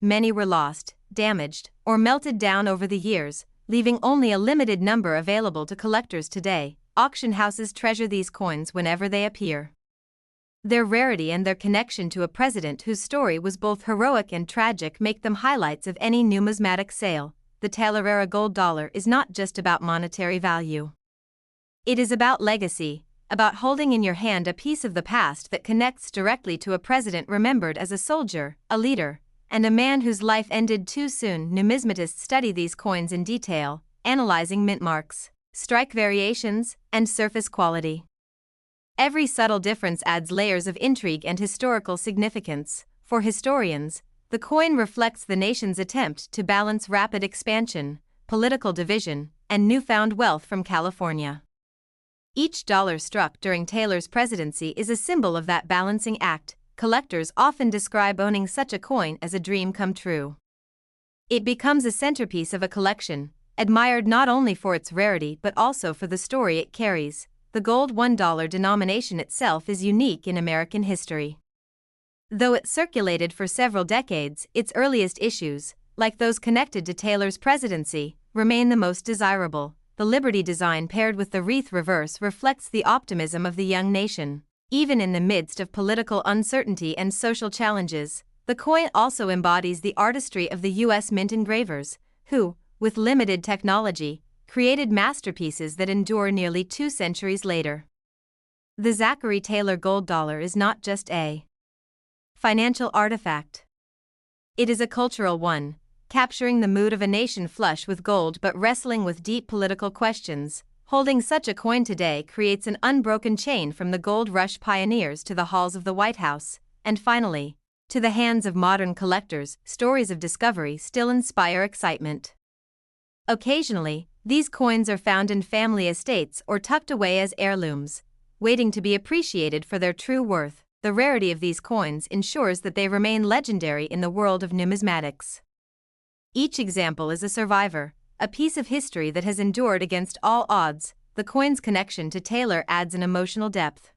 Many were lost, damaged, or melted down over the years, leaving only a limited number available to collectors today. Auction houses treasure these coins whenever they appear. Their rarity and their connection to a president whose story was both heroic and tragic make them highlights of any numismatic sale. The Taylor-era gold dollar is not just about monetary value. It is about legacy, about holding in your hand a piece of the past that connects directly to a president remembered as a soldier, a leader, and a man whose life ended too soon. Numismatists study these coins in detail, analyzing mint marks, strike variations, and surface quality. Every subtle difference adds layers of intrigue and historical significance. For historians, the coin reflects the nation's attempt to balance rapid expansion, political division, and newfound wealth from California. Each dollar struck during Taylor's presidency is a symbol of that balancing act. Collectors often describe owning such a coin as a dream come true. It becomes a centerpiece of a collection, admired not only for its rarity but also for the story it carries. The gold $1 denomination itself is unique in American history. Though it circulated for several decades, its earliest issues, like those connected to Taylor's presidency, remain the most desirable. The Liberty design paired with the wreath reverse reflects the optimism of the young nation. Even in the midst of political uncertainty and social challenges, the coin also embodies the artistry of the U.S. mint engravers, who, with limited technology, created masterpieces that endure nearly 2 centuries later. The Zachary Taylor gold dollar is not just a financial artifact. It is a cultural one, capturing the mood of a nation flush with gold but wrestling with deep political questions. Holding such a coin today creates an unbroken chain from the gold rush pioneers to the halls of the White House, and finally, to the hands of modern collectors. Stories of discovery still inspire excitement. Occasionally, these coins are found in family estates or tucked away as heirlooms, waiting to be appreciated for their true worth. The rarity of these coins ensures that they remain legendary in the world of numismatics. Each example is a survivor, a piece of history that has endured against all odds. The coin's connection to Taylor adds an emotional depth.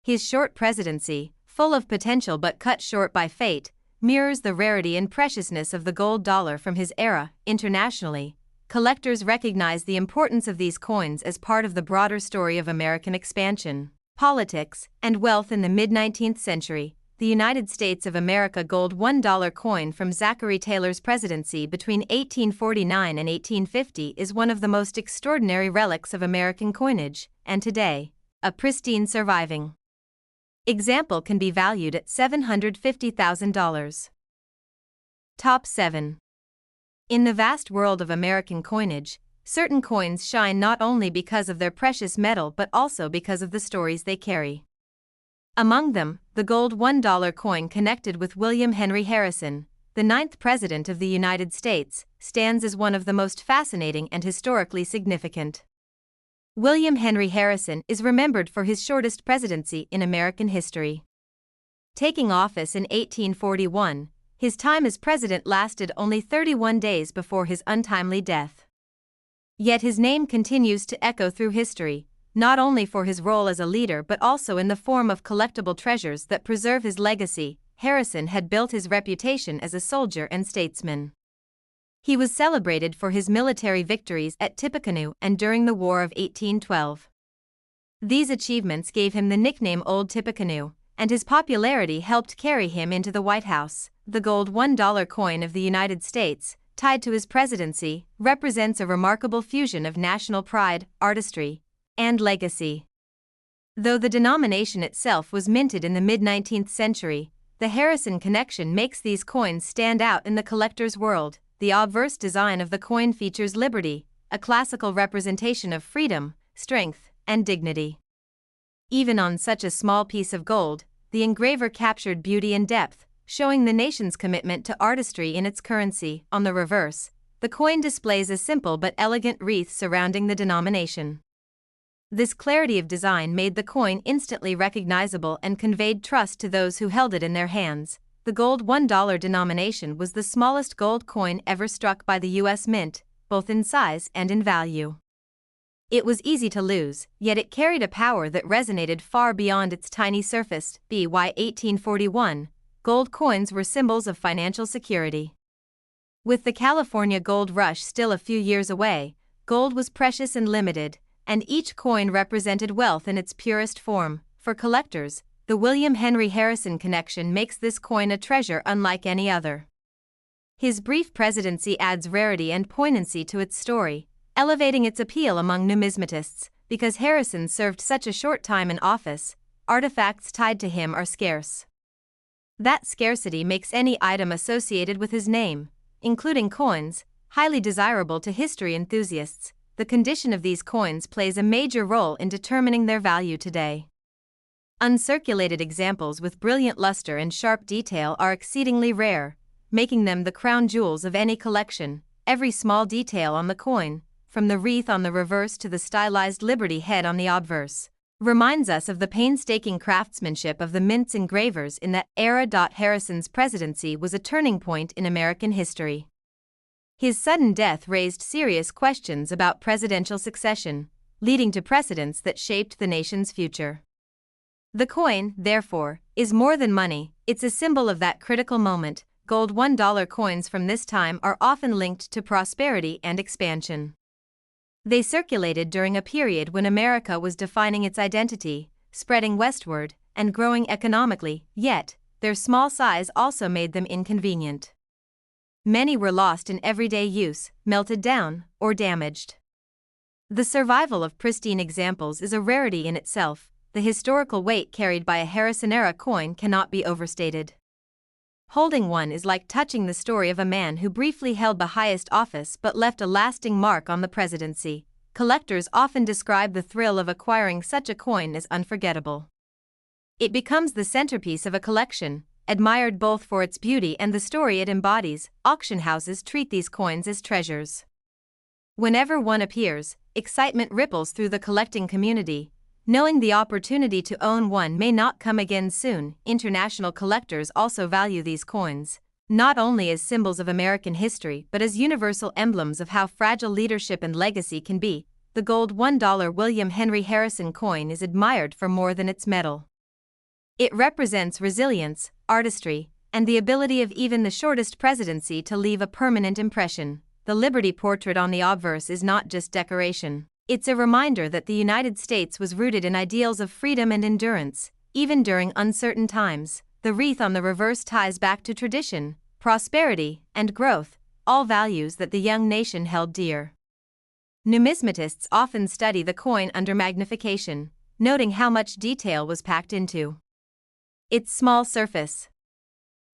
His short presidency, full of potential but cut short by fate, mirrors the rarity and preciousness of the gold dollar from his era. Internationally, collectors recognize the importance of these coins as part of the broader story of American expansion, politics, and wealth in the mid-19th century. The United States of America gold $1 coin from Zachary Taylor's presidency between 1849 and 1850 is one of the most extraordinary relics of American coinage, and today, a pristine surviving example can be valued at $750,000. Top 7. In the vast world of American coinage, certain coins shine not only because of their precious metal but also because of the stories they carry. Among them, the gold $1 coin connected with William Henry Harrison, the 9th President of the United States, stands as one of the most fascinating and historically significant. William Henry Harrison is remembered for his shortest presidency in American history. Taking office in 1841, his time as president lasted only 31 days before his untimely death. Yet his name continues to echo through history, not only for his role as a leader but also in the form of collectible treasures that preserve his legacy. Harrison had built his reputation as a soldier and statesman. He was celebrated for his military victories at Tippecanoe and during the War of 1812. These achievements gave him the nickname Old Tippecanoe, and his popularity helped carry him into the White House. The gold $1 coin of the United States, tied to his presidency, represents a remarkable fusion of national pride, artistry, and legacy. Though the denomination itself was minted in the mid-19th century, the Harrison connection makes these coins stand out in the collector's world. The obverse design of the coin features liberty, a classical representation of freedom, strength, and dignity. Even on such a small piece of gold, the engraver captured beauty and depth, showing the nation's commitment to artistry in its currency. On the reverse, the coin displays a simple but elegant wreath surrounding the denomination. This clarity of design made the coin instantly recognizable and conveyed trust to those who held it in their hands. The gold $1 denomination was the smallest gold coin ever struck by the U.S. Mint, both in size and in value. It was easy to lose, yet it carried a power that resonated far beyond its tiny surface. By 1841, gold coins were symbols of financial security. With the California gold rush still a few years away, gold was precious and limited, and each coin represented wealth in its purest form. For collectors, the William Henry Harrison connection makes this coin a treasure unlike any other. His brief presidency adds rarity and poignancy to its story, elevating its appeal among numismatists. Because Harrison served such a short time in office, artifacts tied to him are scarce. That scarcity makes any item associated with his name, including coins, highly desirable to history enthusiasts. The condition of these coins plays a major role in determining their value today. Uncirculated examples with brilliant luster and sharp detail are exceedingly rare, making them the crown jewels of any collection. Every small detail on the coin, from the wreath on the reverse to the stylized Liberty head on the obverse, reminds us of the painstaking craftsmanship of the mint's engravers in that era. Harrison's presidency was a turning point in American history. His sudden death raised serious questions about presidential succession, leading to precedents that shaped the nation's future. The coin, therefore, is more than money, it's a symbol of that critical moment. Gold $1 coins from this time are often linked to prosperity and expansion. They circulated during a period when America was defining its identity, spreading westward, and growing economically, yet, their small size also made them inconvenient. Many were lost in everyday use, melted down, or damaged. The survival of pristine examples is a rarity in itself. The historical weight carried by a Harrison-era coin cannot be overstated. Holding one is like touching the story of a man who briefly held the highest office but left a lasting mark on the presidency. Collectors often describe the thrill of acquiring such a coin as unforgettable. It becomes the centerpiece of a collection, admired both for its beauty and the story it embodies. Auction houses treat these coins as treasures. Whenever one appears, excitement ripples through the collecting community. Knowing the opportunity to own one may not come again soon, international collectors also value these coins, not only as symbols of American history but as universal emblems of how fragile leadership and legacy can be. The gold $1 William Henry Harrison coin is admired for more than its metal. It represents resilience, artistry, and the ability of even the shortest presidency to leave a permanent impression. The Liberty portrait on the obverse is not just decoration. It's a reminder that the United States was rooted in ideals of freedom and endurance, even during uncertain times. The wreath on the reverse ties back to tradition, prosperity, and growth, all values that the young nation held dear. Numismatists often study the coin under magnification, noting how much detail was packed into its small surface.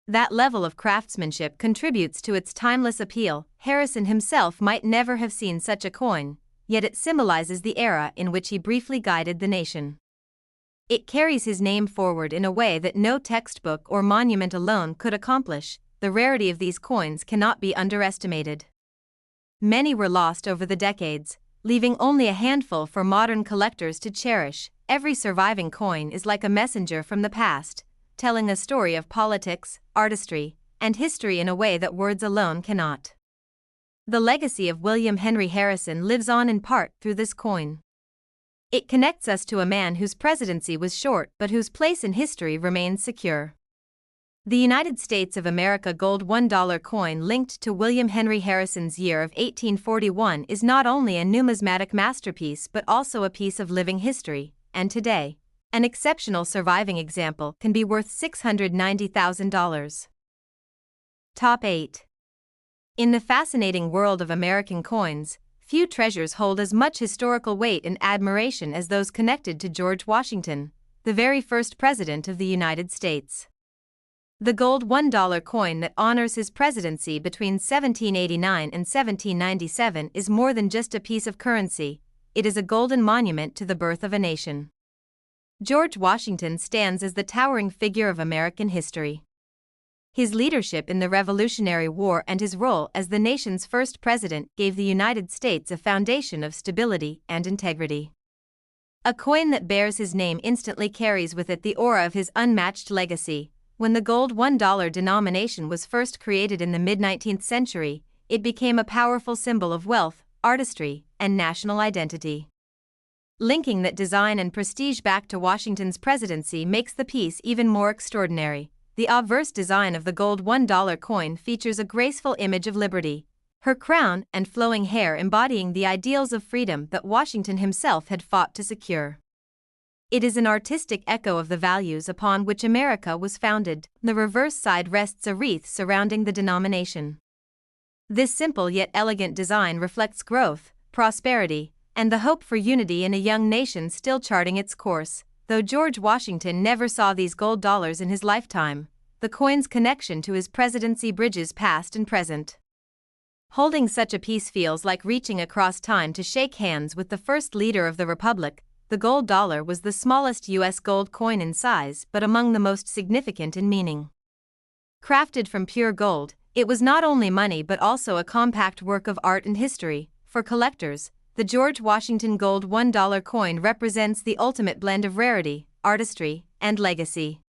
That level of craftsmanship contributes to its timeless appeal. Harrison himself might never have seen such a coin, yet it symbolizes the era in which he briefly guided the nation. It carries his name forward in a way that no textbook or monument alone could accomplish. The rarity of these coins cannot be underestimated. Many were lost over the decades, leaving only a handful for modern collectors to cherish. Every surviving coin is like a messenger from the past, telling a story of politics, artistry, and history in a way that words alone cannot. The legacy of William Henry Harrison lives on in part through this coin. It connects us to a man whose presidency was short but whose place in history remains secure. The United States of America gold $1 coin linked to William Henry Harrison's year of 1841 is not only a numismatic masterpiece but also a piece of living history, and today, an exceptional surviving example can be worth $690,000. Top 8. In the fascinating world of American coins, few treasures hold as much historical weight and admiration as those connected to George Washington, the very first president of the United States. The gold $1 coin that honors his presidency between 1789 and 1797 is more than just a piece of currency, it is a golden monument to the birth of a nation. George Washington stands as the towering figure of American history. His leadership in the Revolutionary War and his role as the nation's first president gave the United States a foundation of stability and integrity. A coin that bears his name instantly carries with it the aura of his unmatched legacy. When the gold $1 denomination was first created in the mid-19th century, it became a powerful symbol of wealth, artistry, and national identity. Linking that design and prestige back to Washington's presidency makes the piece even more extraordinary. The obverse design of the gold $1 coin features a graceful image of Liberty, her crown and flowing hair embodying the ideals of freedom that Washington himself had fought to secure. It is an artistic echo of the values upon which America was founded. The reverse side rests a wreath surrounding the denomination. This simple yet elegant design reflects growth, prosperity, and the hope for unity in a young nation still charting its course. Though George Washington never saw these gold dollars in his lifetime, the coin's connection to his presidency bridges past and present. Holding such a piece feels like reaching across time to shake hands with the first leader of the Republic. the gold dollar was the smallest U.S. gold coin in size but among the most significant in meaning. Crafted from pure gold, it was not only money but also a compact work of art and history. For collectors, the George Washington Gold $1 coin represents the ultimate blend of rarity, artistry, and legacy.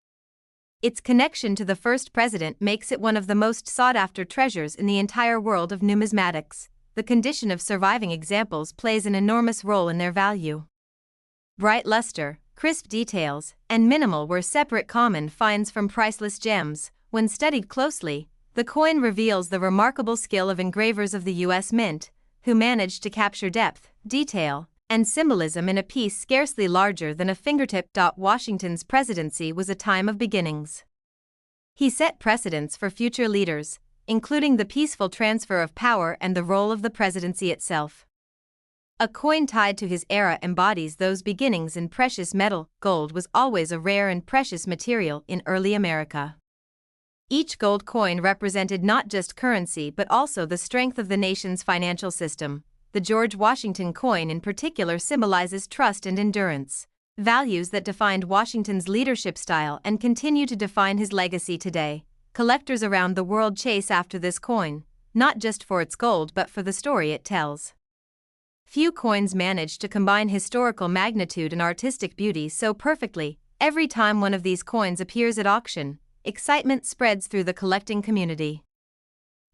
Its connection to the first president makes it one of the most sought-after treasures in the entire world of numismatics. The condition of surviving examples plays an enormous role in their value. Bright luster, crisp details, and minimal were separate common finds from priceless gems. When studied closely, the coin reveals the remarkable skill of engravers of the U.S. Mint, who managed to capture depth, detail, and symbolism in a piece scarcely larger than a fingertip. Washington's presidency was a time of beginnings. He set precedents for future leaders, including the peaceful transfer of power and the role of the presidency itself. A coin tied to his era embodies those beginnings in precious metal. Gold was always a rare and precious material in early America. Each gold coin represented not just currency but also the strength of the nation's financial system. The George Washington coin in particular symbolizes trust and endurance, values that defined Washington's leadership style and continue to define his legacy today. Collectors around the world chase after this coin, not just for its gold but for the story it tells. Few coins manage to combine historical magnitude and artistic beauty so perfectly. Every time one of these coins appears at auction, excitement spreads through the collecting community.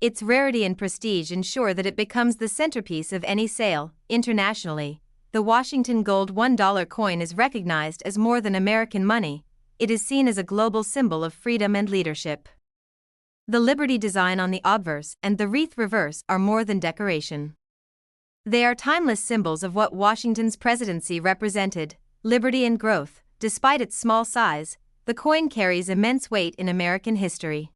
Its rarity and prestige ensure that it becomes the centerpiece of any sale. Internationally, the Washington Gold $1 coin is recognized as more than American money. It is seen as a global symbol of freedom and leadership. The Liberty design on the obverse and the wreath reverse are more than decoration. They are timeless symbols of what Washington's presidency represented: liberty and growth. Despite its small size, the coin carries immense weight in American history.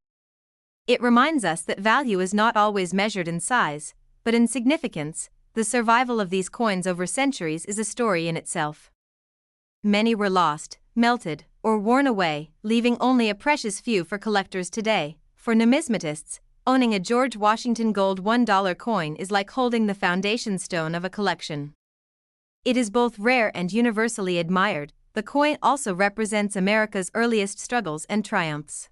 It reminds us that value is not always measured in size, but in significance. The survival of these coins over centuries is a story in itself. Many were lost, melted, or worn away, leaving only a precious few for collectors today. For numismatists, owning a George Washington Gold $1 coin is like holding the foundation stone of a collection. It is both rare and universally admired. The coin also represents America's earliest struggles and triumphs.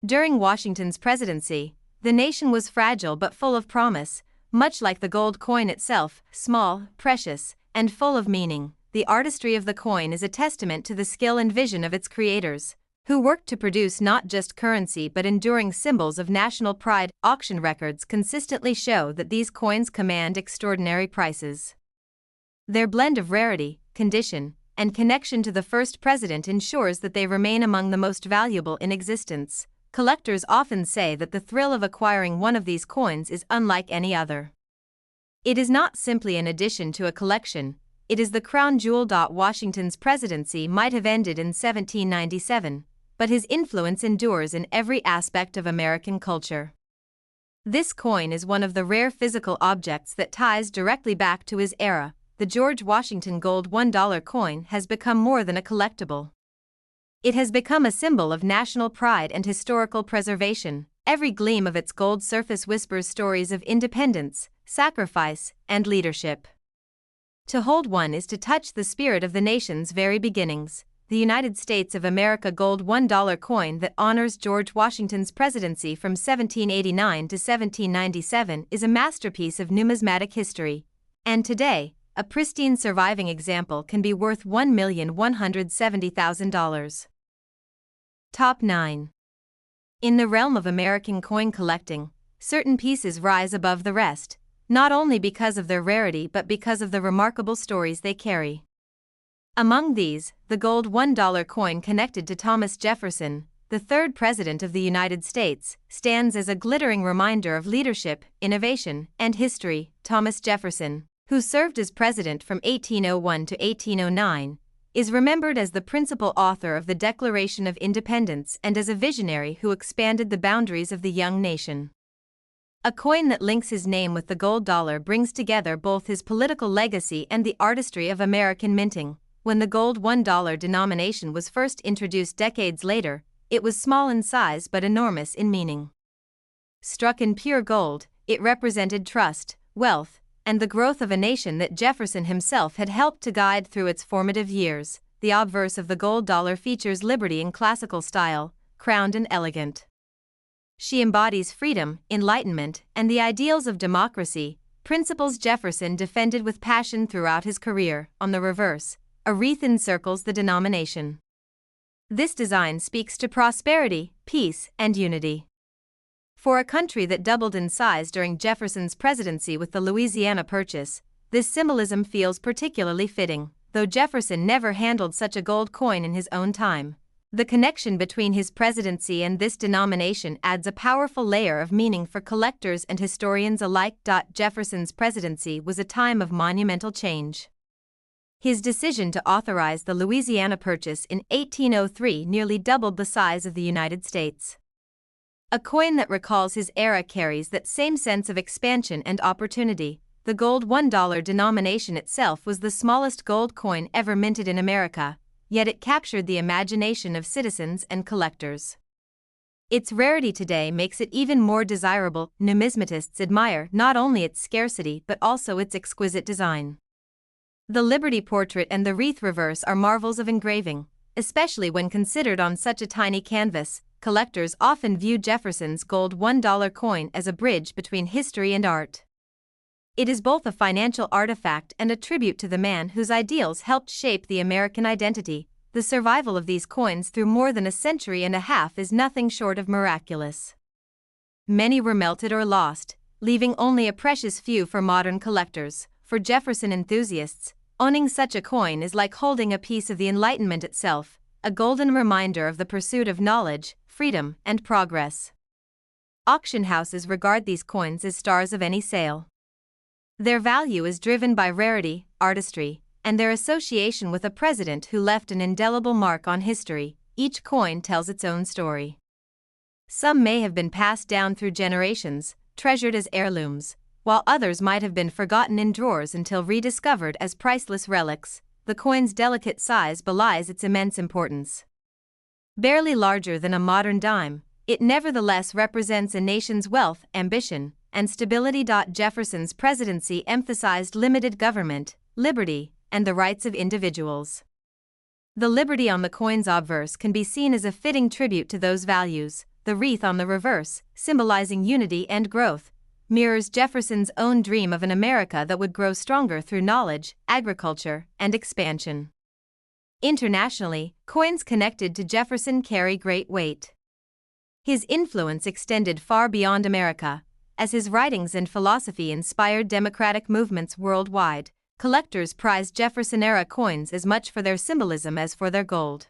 During Washington's presidency, the nation was fragile but full of promise, much like the gold coin itself, small, precious, and full of meaning. The artistry of the coin is a testament to the skill and vision of its creators, who worked to produce not just currency but enduring symbols of national pride. Auction records consistently show that these coins command extraordinary prices. Their blend of rarity, condition, and connection to the first president ensures that they remain among the most valuable in existence. Collectors often say that the thrill of acquiring one of these coins is unlike any other. It is not simply an addition to a collection, it is the crown jewel. Washington's presidency might have ended in 1797, but his influence endures in every aspect of American culture. This coin is one of the rare physical objects that ties directly back to his era. The George Washington Gold $1 coin has become more than a collectible. It has become a symbol of national pride and historical preservation. Every gleam of its gold surface whispers stories of independence, sacrifice, and leadership. To hold one is to touch the spirit of the nation's very beginnings. The United States of America Gold $1 coin that honors George Washington's presidency from 1789 to 1797 is a masterpiece of numismatic history. And today, a pristine surviving example can be worth $1,170,000. Top 9. In the realm of American coin collecting, certain pieces rise above the rest, not only because of their rarity but because of the remarkable stories they carry. Among these, the gold $1 coin connected to Thomas Jefferson, the third President of the United States, stands as a glittering reminder of leadership, innovation, and history. Thomas Jefferson, who served as president from 1801 to 1809, is remembered as the principal author of the Declaration of Independence and as a visionary who expanded the boundaries of the young nation. A coin that links his name with the gold dollar brings together both his political legacy and the artistry of American minting. When the gold $1 denomination was first introduced decades later, it was small in size but enormous in meaning. Struck in pure gold, it represented trust, wealth, and the growth of a nation that Jefferson himself had helped to guide through its formative years. The obverse of the gold dollar features liberty in classical style, crowned and elegant. She embodies freedom, enlightenment, and the ideals of democracy, principles Jefferson defended with passion throughout his career. On the reverse, a wreath encircles the denomination. This design speaks to prosperity, peace, and unity. For a country that doubled in size during Jefferson's presidency with the Louisiana Purchase, this symbolism feels particularly fitting. Though Jefferson never handled such a gold coin in his own time, the connection between his presidency and this denomination adds a powerful layer of meaning for collectors and historians alike. Jefferson's presidency was a time of monumental change. His decision to authorize the Louisiana Purchase in 1803 nearly doubled the size of the United States. A coin that recalls his era carries that same sense of expansion and opportunity. The gold $1 denomination itself was the smallest gold coin ever minted in America, yet it captured the imagination of citizens and collectors. Its rarity today makes it even more desirable. Numismatists admire not only its scarcity but also its exquisite design. The Liberty portrait and the wreath reverse are marvels of engraving, especially when considered on such a tiny canvas. Collectors often view Jefferson's gold $1 coin as a bridge between history and art. It is both a financial artifact and a tribute to the man whose ideals helped shape the American identity. The survival of these coins through more than a century and a half is nothing short of miraculous. Many were melted or lost, leaving only a precious few for modern collectors. For Jefferson enthusiasts, owning such a coin is like holding a piece of the Enlightenment itself, a golden reminder of the pursuit of knowledge, freedom, and progress. Auction houses regard these coins as stars of any sale. Their value is driven by rarity, artistry, and their association with a president who left an indelible mark on history. Each coin tells its own story. Some may have been passed down through generations, treasured as heirlooms, while others might have been forgotten in drawers until rediscovered as priceless relics. The coin's delicate size belies its immense importance. Barely larger than a modern dime, it nevertheless represents a nation's wealth, ambition, and stability. Jefferson's presidency emphasized limited government, liberty, and the rights of individuals. The liberty on the coin's obverse can be seen as a fitting tribute to those values. The wreath on the reverse, symbolizing unity and growth, mirrors Jefferson's own dream of an America that would grow stronger through knowledge, agriculture, and expansion. Internationally, coins connected to Jefferson carry great weight. His influence extended far beyond America, as his writings and philosophy inspired democratic movements worldwide. Collectors prized Jefferson-era coins as much for their symbolism as for their gold.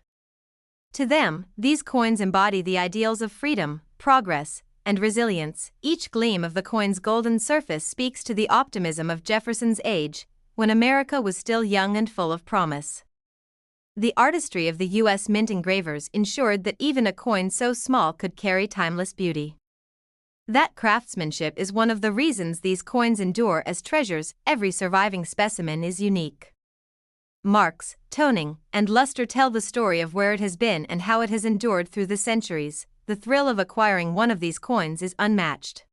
To them, these coins embody the ideals of freedom, progress, and resilience. Each gleam of the coin's golden surface speaks to the optimism of Jefferson's age, when America was still young and full of promise. The artistry of the U.S. Mint engravers ensured that even a coin so small could carry timeless beauty. That craftsmanship is one of the reasons these coins endure as treasures. Every surviving specimen is unique. Marks, toning, and luster tell the story of where it has been and how it has endured through the centuries. The thrill of acquiring one of these coins is unmatched.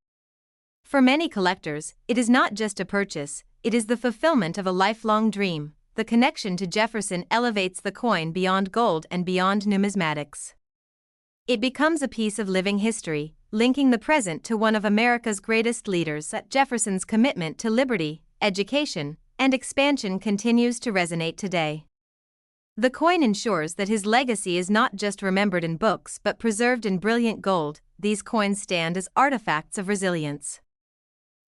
For many collectors, it is not just a purchase, it is the fulfillment of a lifelong dream. The connection to Jefferson elevates the coin beyond gold and beyond numismatics. It becomes a piece of living history, linking the present to one of America's greatest leaders. Jefferson's commitment to liberty, education, and expansion continues to resonate today. The coin ensures that his legacy is not just remembered in books but preserved in brilliant gold. These coins stand as artifacts of resilience.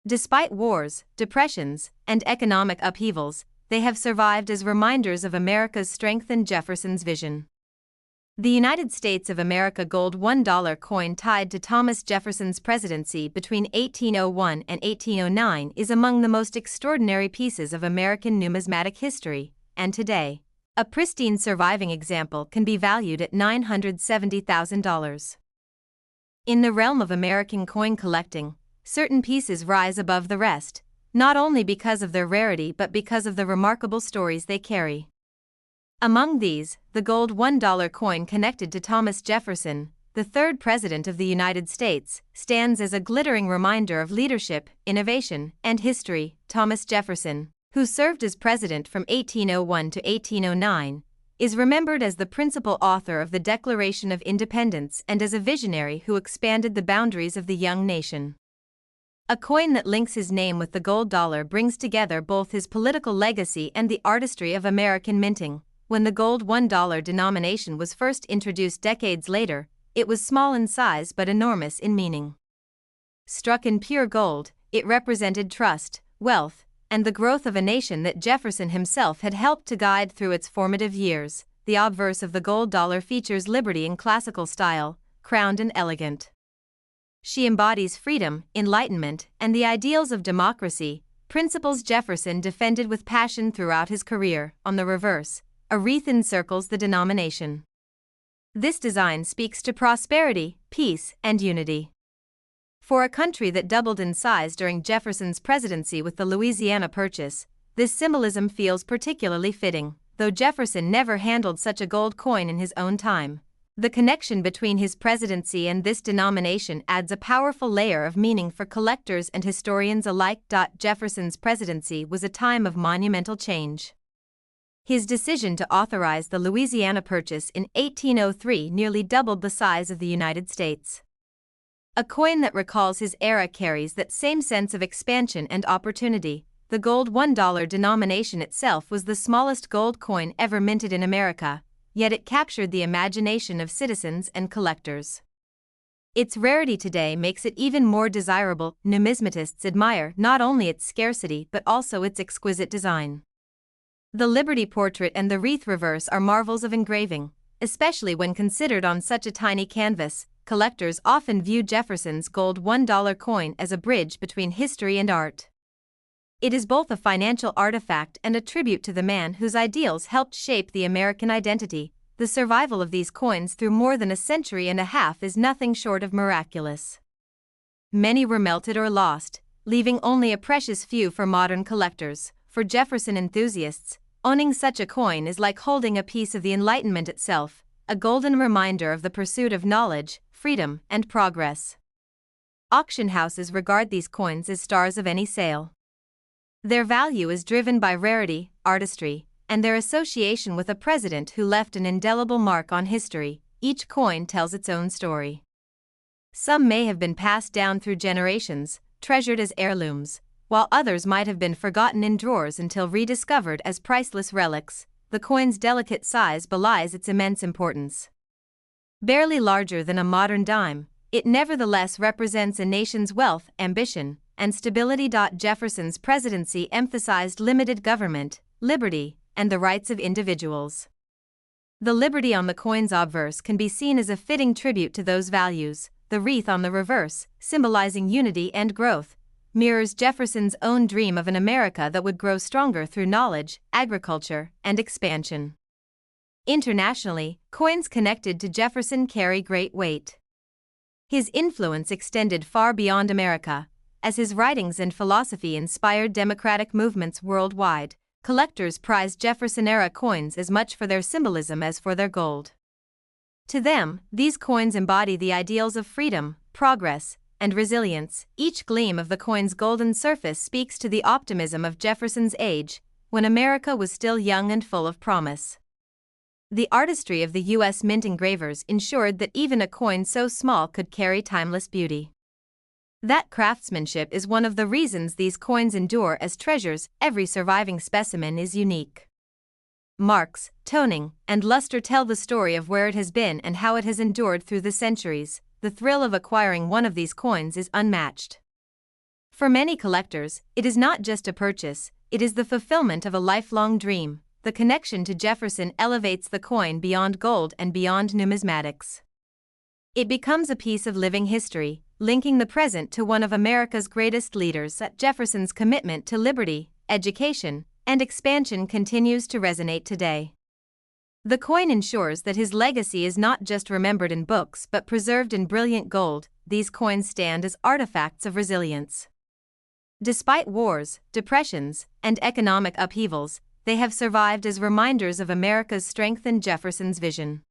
Despite wars, depressions, and economic upheavals, they have survived as reminders of America's strength and Jefferson's vision. The United States of America gold $1 coin tied to Thomas Jefferson's presidency between 1801 and 1809 is among the most extraordinary pieces of American numismatic history, and today, a pristine surviving example can be valued at $970,000. In the realm of American coin collecting, certain pieces rise above the rest, not only because of their rarity but because of the remarkable stories they carry. Among these, the gold $1 coin connected to Thomas Jefferson, the third President of the United States, stands as a glittering reminder of leadership, innovation, and history. Thomas Jefferson, who served as president from 1801 to 1809, is remembered as the principal author of the Declaration of Independence and as a visionary who expanded the boundaries of the young nation. A coin that links his name with the gold dollar brings together both his political legacy and the artistry of American minting. When the gold $1 denomination was first introduced decades later, it was small in size but enormous in meaning. Struck in pure gold, it represented trust, wealth, and the growth of a nation that Jefferson himself had helped to guide through its formative years. The obverse of the gold dollar features liberty in classical style, crowned and elegant. She embodies freedom, enlightenment, and the ideals of democracy, principles Jefferson defended with passion throughout his career. On the reverse, a wreath encircles the denomination. This design speaks to prosperity, peace, and unity. For a country that doubled in size during Jefferson's presidency with the Louisiana Purchase, this symbolism feels particularly fitting. Though Jefferson never handled such a gold coin in his own time, the connection between his presidency and this denomination adds a powerful layer of meaning for collectors and historians alike. Jefferson's presidency was a time of monumental change. His decision to authorize the Louisiana Purchase in 1803 nearly doubled the size of the United States. A coin that recalls his era carries that same sense of expansion and opportunity. The gold $1 denomination itself was the smallest gold coin ever minted in America, yet it captured the imagination of citizens and collectors. Its rarity today makes it even more desirable. Numismatists admire not only its scarcity but also its exquisite design. The Liberty portrait and the wreath reverse are marvels of engraving, especially when considered on such a tiny canvas. Collectors often view Jefferson's gold $1 coin as a bridge between history and art. It is both a financial artifact and a tribute to the man whose ideals helped shape the American identity. The survival of these coins through more than a century and a half is nothing short of miraculous. Many were melted or lost, leaving only a precious few for modern collectors. For Jefferson enthusiasts, owning such a coin is like holding a piece of the Enlightenment itself, a golden reminder of the pursuit of knowledge, freedom, and progress. Auction houses regard these coins as stars of any sale. Their value is driven by rarity, artistry, and their association with a president who left an indelible mark on history. Each coin tells its own story. Some may have been passed down through generations, treasured as heirlooms, while others might have been forgotten in drawers until rediscovered as priceless relics. The coin's delicate size belies its immense importance. Barely larger than a modern dime, it nevertheless represents a nation's wealth, ambition, and stability. Jefferson's presidency emphasized limited government, liberty, and the rights of individuals. The liberty on the coin's obverse can be seen as a fitting tribute to those values. The wreath on the reverse, symbolizing unity and growth, mirrors Jefferson's own dream of an America that would grow stronger through knowledge, agriculture, and expansion. Internationally, coins connected to Jefferson carry great weight. His influence extended far beyond America, as his writings and philosophy inspired democratic movements worldwide. Collectors prize Jefferson-era coins as much for their symbolism as for their gold. To them, these coins embody the ideals of freedom, progress, and resilience. Each gleam of the coin's golden surface speaks to the optimism of Jefferson's age, when America was still young and full of promise. The artistry of the U.S. mint engravers ensured that even a coin so small could carry timeless beauty. That craftsmanship is one of the reasons these coins endure as treasures. Every surviving specimen is unique. Marks, toning, and luster tell the story of where it has been and how it has endured through the centuries. The thrill of acquiring one of these coins is unmatched. For many collectors, it is not just a purchase, it is the fulfillment of a lifelong dream. The connection to Jefferson elevates the coin beyond gold and beyond numismatics. It becomes a piece of living history, linking the present to one of America's greatest leaders. Jefferson's commitment to liberty, education, and expansion continues to resonate today. The coin ensures that his legacy is not just remembered in books but preserved in brilliant gold. These coins stand as artifacts of resilience. Despite wars, depressions, and economic upheavals, they have survived as reminders of America's strength and Jefferson's vision.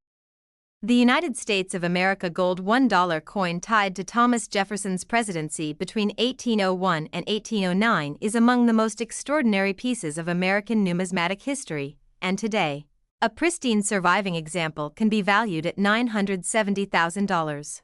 The United States of America gold $1 coin tied to Thomas Jefferson's presidency between 1801 and 1809 is among the most extraordinary pieces of American numismatic history, and today, a pristine surviving example can be valued at $970,000.